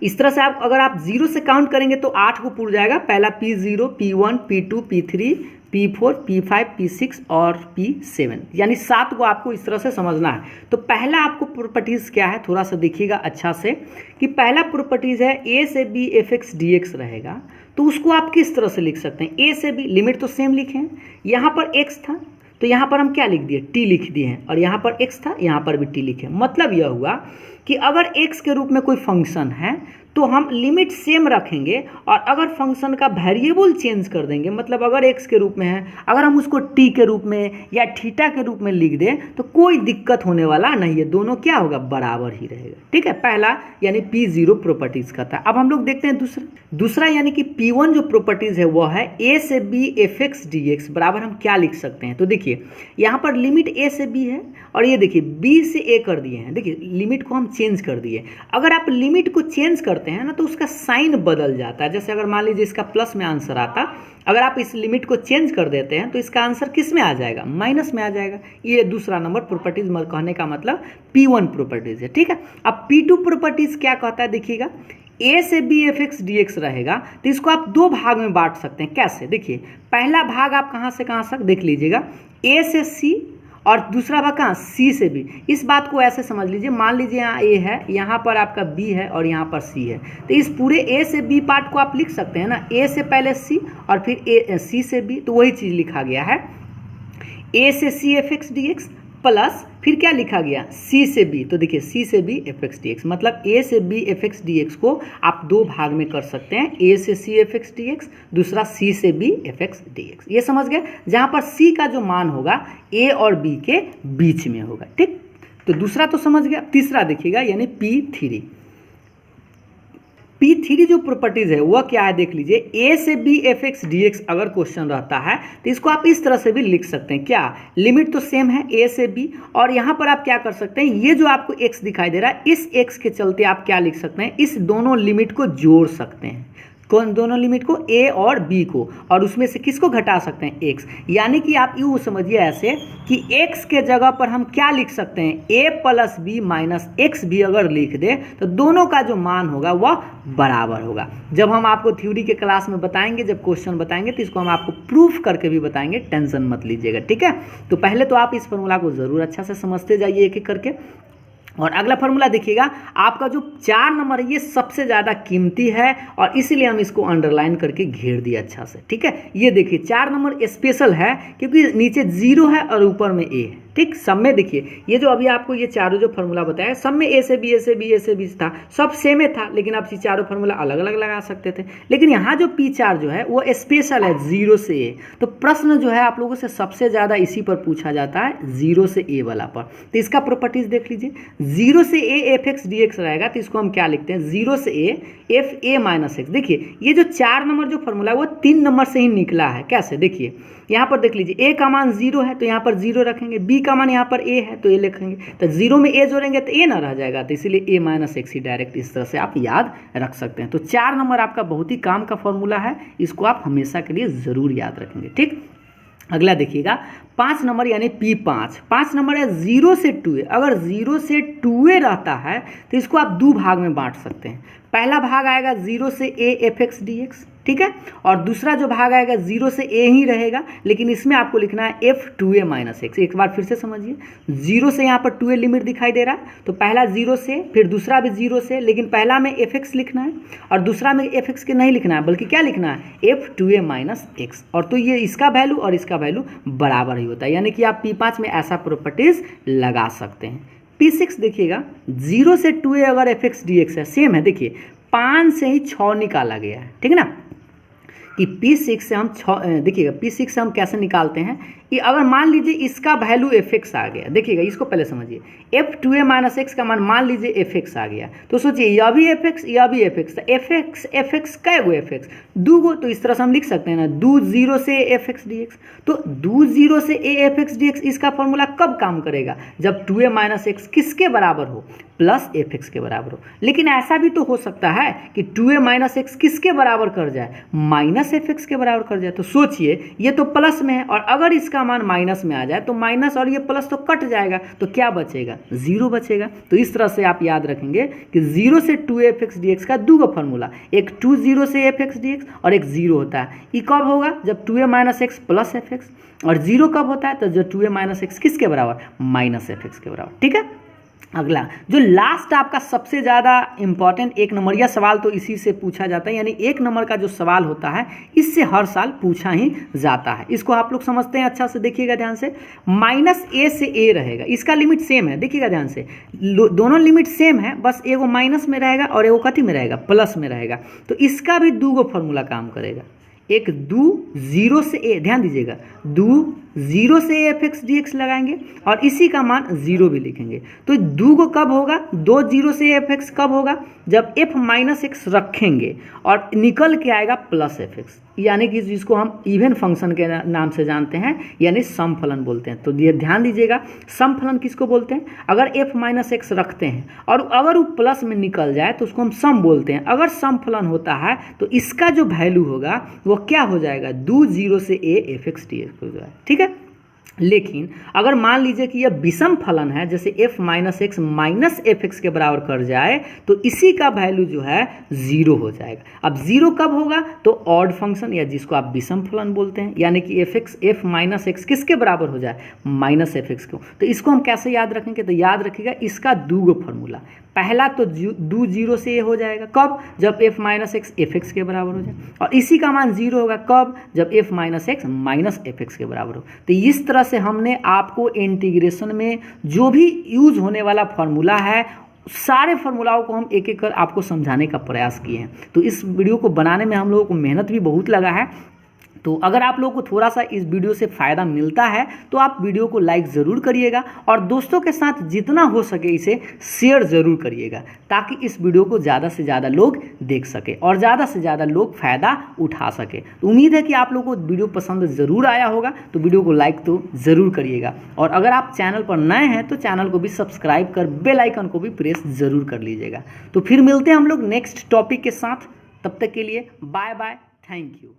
इस तरह से आप अगर आप 0 से काउंट करेंगे तो 8 को पूरा जाएगा। पहला P0, P1, P2, P3, P4, P5, P6 और P7, यानी 7 को आपको इस तरह से समझना है। तो पहला आपको प्रॉपर्टीज क्या है, थोड़ा सा देखिएगा अच्छा से, कि पहला प्रॉपर्टीज है A से B fx dx रहेगा। तो उसको आप किस तरह से लिख सकते हैं, A से B, लिमिट तो सेम लिखे हैं, यहाँ पर x था तो यहाँ पर हम क्या लिख दिए, t लिख दिए हैं, और यहाँ पर x था, यहाँ पर भी t लिखे। मतलब यह हुआ कि अगर x के रूप में कोई फंक्शन है तो हम लिमिट सेम रखेंगे, और अगर फंक्शन का वेरिएबल चेंज कर देंगे, मतलब अगर x के रूप में है, अगर हम उसको t के रूप में या थीटा के रूप में लिख दें तो कोई दिक्कत होने वाला नहीं है, दोनों क्या होगा, बराबर ही रहेगा, ठीक है। पहला यानी P0 प्रॉपर्टीज का था। अब हम लोग देखते हैं दूसरा यानी कि P1 जो प्रॉपर्टीज है वह है A से B fx dx बराबर हम क्या लिख सकते हैं। तो देखिए यहाँ पर लिमिट A से B है, और ये देखिए B से A कर दिए हैं, देखिए लिमिट को हम चेंज कर दिए। अगर आप लिमिट को चेंज करते हैं ना तो उसका साइन बदल जाता है। जैसे अगर मान लीजिए इसका प्लस में आंसर आता, अगर आप इस लिमिट को चेंज कर देते हैं तो इसका आंसर किस में आ जाएगा, माइनस में आ जाएगा। ये दूसरा नंबर प्रॉपर्टीज कहने का मतलब P1 प्रॉपर्टीज है, ठीक है। अब P2 प्रॉपर्टीज क्या कहता है, देखिएगा A से B fx dx रहेगा, तो इसको आप 2 भाग में बांट सकते हैं। कैसे, देखिए पहला भाग आप कहाँ से कहाँ तक देख लीजिएगा, A से C, और दूसरा भाग कहाँ, C से B। इस बात को ऐसे समझ लीजिए, मान लीजिए यहाँ A है, यहाँ पर आपका B है और यहाँ पर C है, तो इस पूरे A से B पार्ट को आप लिख सकते हैं ना, A से पहले C और फिर C से B, तो वही चीज़ लिखा गया है, A से C fx dx प्लस फिर क्या लिखा गया, C से B। तो देखिए C से B fx dx, मतलब A से B fx dx को आप 2 भाग में कर सकते हैं, A से C fx dx, दूसरा C से B fx dx। ये समझ गए, जहाँ पर C का जो मान होगा A और B के बीच में होगा, ठीक। तो दूसरा तो समझ गया। तीसरा देखिएगा यानी P3 जो प्रॉपर्टीज है वह क्या है, देख लीजिए A से B fx dx अगर क्वेश्चन रहता है तो इसको आप इस तरह से भी लिख सकते हैं, क्या, लिमिट तो सेम है A से B, और यहाँ पर आप क्या कर सकते हैं, ये जो आपको x दिखाई दे रहा है, इस x के चलते आप क्या लिख सकते हैं, इस दोनों लिमिट को जोड़ सकते हैं। कौन, दोनों लिमिट को, A और B को, और उसमें से किसको घटा सकते हैं, x। यानी कि आप यूँ समझिए ऐसे कि x के जगह पर हम क्या लिख सकते हैं, A plus B minus x भी अगर लिख दें तो दोनों का जो मान होगा वह बराबर होगा। जब हम आपको थ्योरी के क्लास में बताएंगे, जब क्वेश्चन बताएंगे तो इसको हम आपको प्रूफ करके भी बताएंगे, टेंशन मत लीजिएगा, ठीक है। तो पहले तो आप इस फॉर्मूला को ज़रूर अच्छा से समझते जाइए एक एक करके। और अगला फार्मूला देखिएगा, आपका जो 4 नंबर है ये सबसे ज़्यादा कीमती है, और इसीलिए हम इसको अंडरलाइन करके घेर दिया अच्छा से, ठीक है। ये देखिए 4 नंबर स्पेशल है क्योंकि नीचे 0 है और ऊपर में A है, ठीक। सब में देखिए ये जो अभी आपको ये चारों जो फार्मूला बताया, सब में A से B A से B A से B था, सब सेम था, लेकिन आप ये चारों फार्मूला अलग अलग लगा सकते थे। लेकिन यहाँ जो P4 जो है वो स्पेशल है, 0 से A। तो प्रश्न जो है आप लोगों से सबसे ज़्यादा इसी पर पूछा जाता है, 0 से A वाला पर। तो इसका प्रॉपर्टीज देख लीजिए, 0 से A fx dx रहेगा, तो इसको हम क्या लिखते हैं, 0 से A f a minus x. देखिए ये जो 4 नंबर जो फार्मूला है वो 3 नंबर से ही निकला है। कैसे, देखिए यहाँ पर देख लीजिए, A का मान 0 है तो यहाँ पर 0 रखेंगे, B का मान यहाँ पर A है तो A लिखेंगे, तो 0 में A जोड़ेंगे तो A ना रह जाएगा, तो इसीलिए A minus x he direct इस तरह से आप याद रख सकते हैं। तो 4 नंबर आपका बहुत ही काम का फॉर्मूला है, इसको आप हमेशा के लिए ज़रूर याद रखेंगे, ठीक। अगला देखिएगा 5 नंबर यानी P5। 5 नंबर है 0 से 2A। अगर 0 से 2A रहता है तो इसको आप 2 भाग में बांट सकते हैं। पहला भाग आएगा 0 से A fx dx, ठीक है, और दूसरा जो भाग आएगा 0 से A ही रहेगा, लेकिन इसमें आपको लिखना है f2a माइनस एक्स। एक बार फिर से समझिए, 0 से यहाँ पर 2A लिमिट दिखाई दे रहा है, तो पहला 0 से, फिर दूसरा भी 0 से, लेकिन पहला में fx लिखना है और दूसरा में fx के नहीं लिखना है, बल्कि क्या लिखना है, f2a माइनस एक्स। और तो ये इसका वैल्यू और इसका वैल्यू बराबर ही होता है, यानी कि आप P5 में ऐसा प्रॉपर्टीज लगा सकते हैं। P6 देखिएगा 0 से 2a अगर fx dx है, सेम है, देखिए 5 से ही 6 निकाला गया है, ठीक है ना, कि P6 से हम 6, देखिएगा P6 से हम कैसे निकालते हैं कि अगर मान लीजिए इसका वैल्यू fx आ गया, देखिएगा इसको पहले समझिए, f2a माइनस x का मान लीजिए fx आ गया, तो सोचिए यह भी fx यह भी fx, तो fx कै गो fx, दो गो, तो इस तरह से हम लिख सकते हैं ना, दो 0 से fx dx, तो दो 0 से a fx dx इसका फॉर्मूला कब काम करेगा, जब 2a माइनस x किसके बराबर हो, प्लस fx के बराबर हो। लेकिन ऐसा भी तो हो सकता है कि 2a माइनस x किसके बराबर कर जाए, माइनस fx के बराबर कर जाए, तो सोचिए ये तो प्लस में है और अगर इसका मान माइनस में आ जाए तो माइनस और ये प्लस तो कट जाएगा, तो क्या बचेगा, 0 बचेगा। तो इस तरह से आप याद रखेंगे कि 0 से 2fx dx का दो फॉर्मूला, एक 2 0 से fx dx और एक 0 होता है, ये कब होगा, जब 2a minus x plus fx, और 0 कब होता है, तो जब 2a माइनस x किसके बराबर, माइनस fx के बराबर, ठीक है। अगला जो लास्ट आपका सबसे ज़्यादा इंपॉर्टेंट एक नंबरिया सवाल तो इसी से पूछा जाता है, यानी एक नंबर का जो सवाल होता है इससे हर साल पूछा ही जाता है, इसको आप लोग समझते हैं, अच्छा से देखिएगा ध्यान से, -a से a रहेगा, इसका लिमिट सेम है, देखिएगा ध्यान से, दोनों लिमिट सेम है, बस एगो माइनस में रहेगा और एगो कथी में रहेगा, प्लस में रहेगा, तो इसका भी दो फॉर्मूला काम करेगा, एक 2 0 से a, ध्यान दीजिएगा, 2 0 से fx dx लगाएंगे और इसी का मान 0 भी लिखेंगे, तो 2 को कब होगा, 2 0 से fx कब होगा, जब f माइनस एक्स रखेंगे और निकल के आएगा प्लस fx, यानी कि जिसको हम इवन फंक्शन के नाम से जानते हैं, यानी सम फलन बोलते हैं। तो ये ध्यान दीजिएगा, सम फलन किसको बोलते हैं, अगर f माइनस एक्स रखते हैं और अगर वो प्लस में निकल जाए तो उसको हम सम बोलते हैं। अगर सम फलन होता है तो इसका जो वैल्यू होगा वो क्या हो जाएगा, 2 0 से a fx dx हो जाएगा, ठीक है। लेकिन अगर मान लीजिए कि यह विषम फलन है, जैसे f minus x minus fx के बराबर कर जाए तो इसी का वैल्यू जो है 0 हो जाएगा। अब 0 कब होगा, तो ऑड फंक्शन या जिसको आप विषम फलन बोलते हैं, यानी कि f माइनस एक्स किसके बराबर हो जाए, माइनस fx को। तो इसको हम कैसे याद रखेंगे, तो याद रखिएगा इसका दो फॉर्मूला, पहला तो 2 0 से a हो जाएगा, कब, जब f माइनस एक्स fx के बराबर हो जाए, और इसी का मान 0 होगा कब, जब f minus x minus fx के बराबर हो। तो इस तरह से हमने आपको इंटीग्रेशन में जो भी यूज होने वाला फॉर्मूला है सारे फार्मूलाओं को हम एक एक कर आपको समझाने का प्रयास किए हैं। तो इस वीडियो को बनाने में हम लोगों को मेहनत भी बहुत लगा है। तो अगर आप लोगों को थोड़ा सा इस वीडियो से फ़ायदा मिलता है तो आप वीडियो को लाइक ज़रूर करिएगा और दोस्तों के साथ जितना हो सके इसे शेयर ज़रूर करिएगा, ताकि इस वीडियो को ज़्यादा से ज़्यादा लोग देख सके और ज़्यादा से ज़्यादा लोग फ़ायदा उठा सके। तो उम्मीद है कि आप लोगों को वीडियो पसंद ज़रूर आया होगा, तो वीडियो को लाइक तो ज़रूर करिएगा। और अगर आप चैनल पर नए हैं तो चैनल को भी सब्सक्राइब कर बेल आइकन को भी प्रेस ज़रूर कर लीजिएगा। तो फिर मिलते हैं हम लोग नेक्स्ट टॉपिक के साथ, तब तक के लिए बाय बाय, थैंक यू।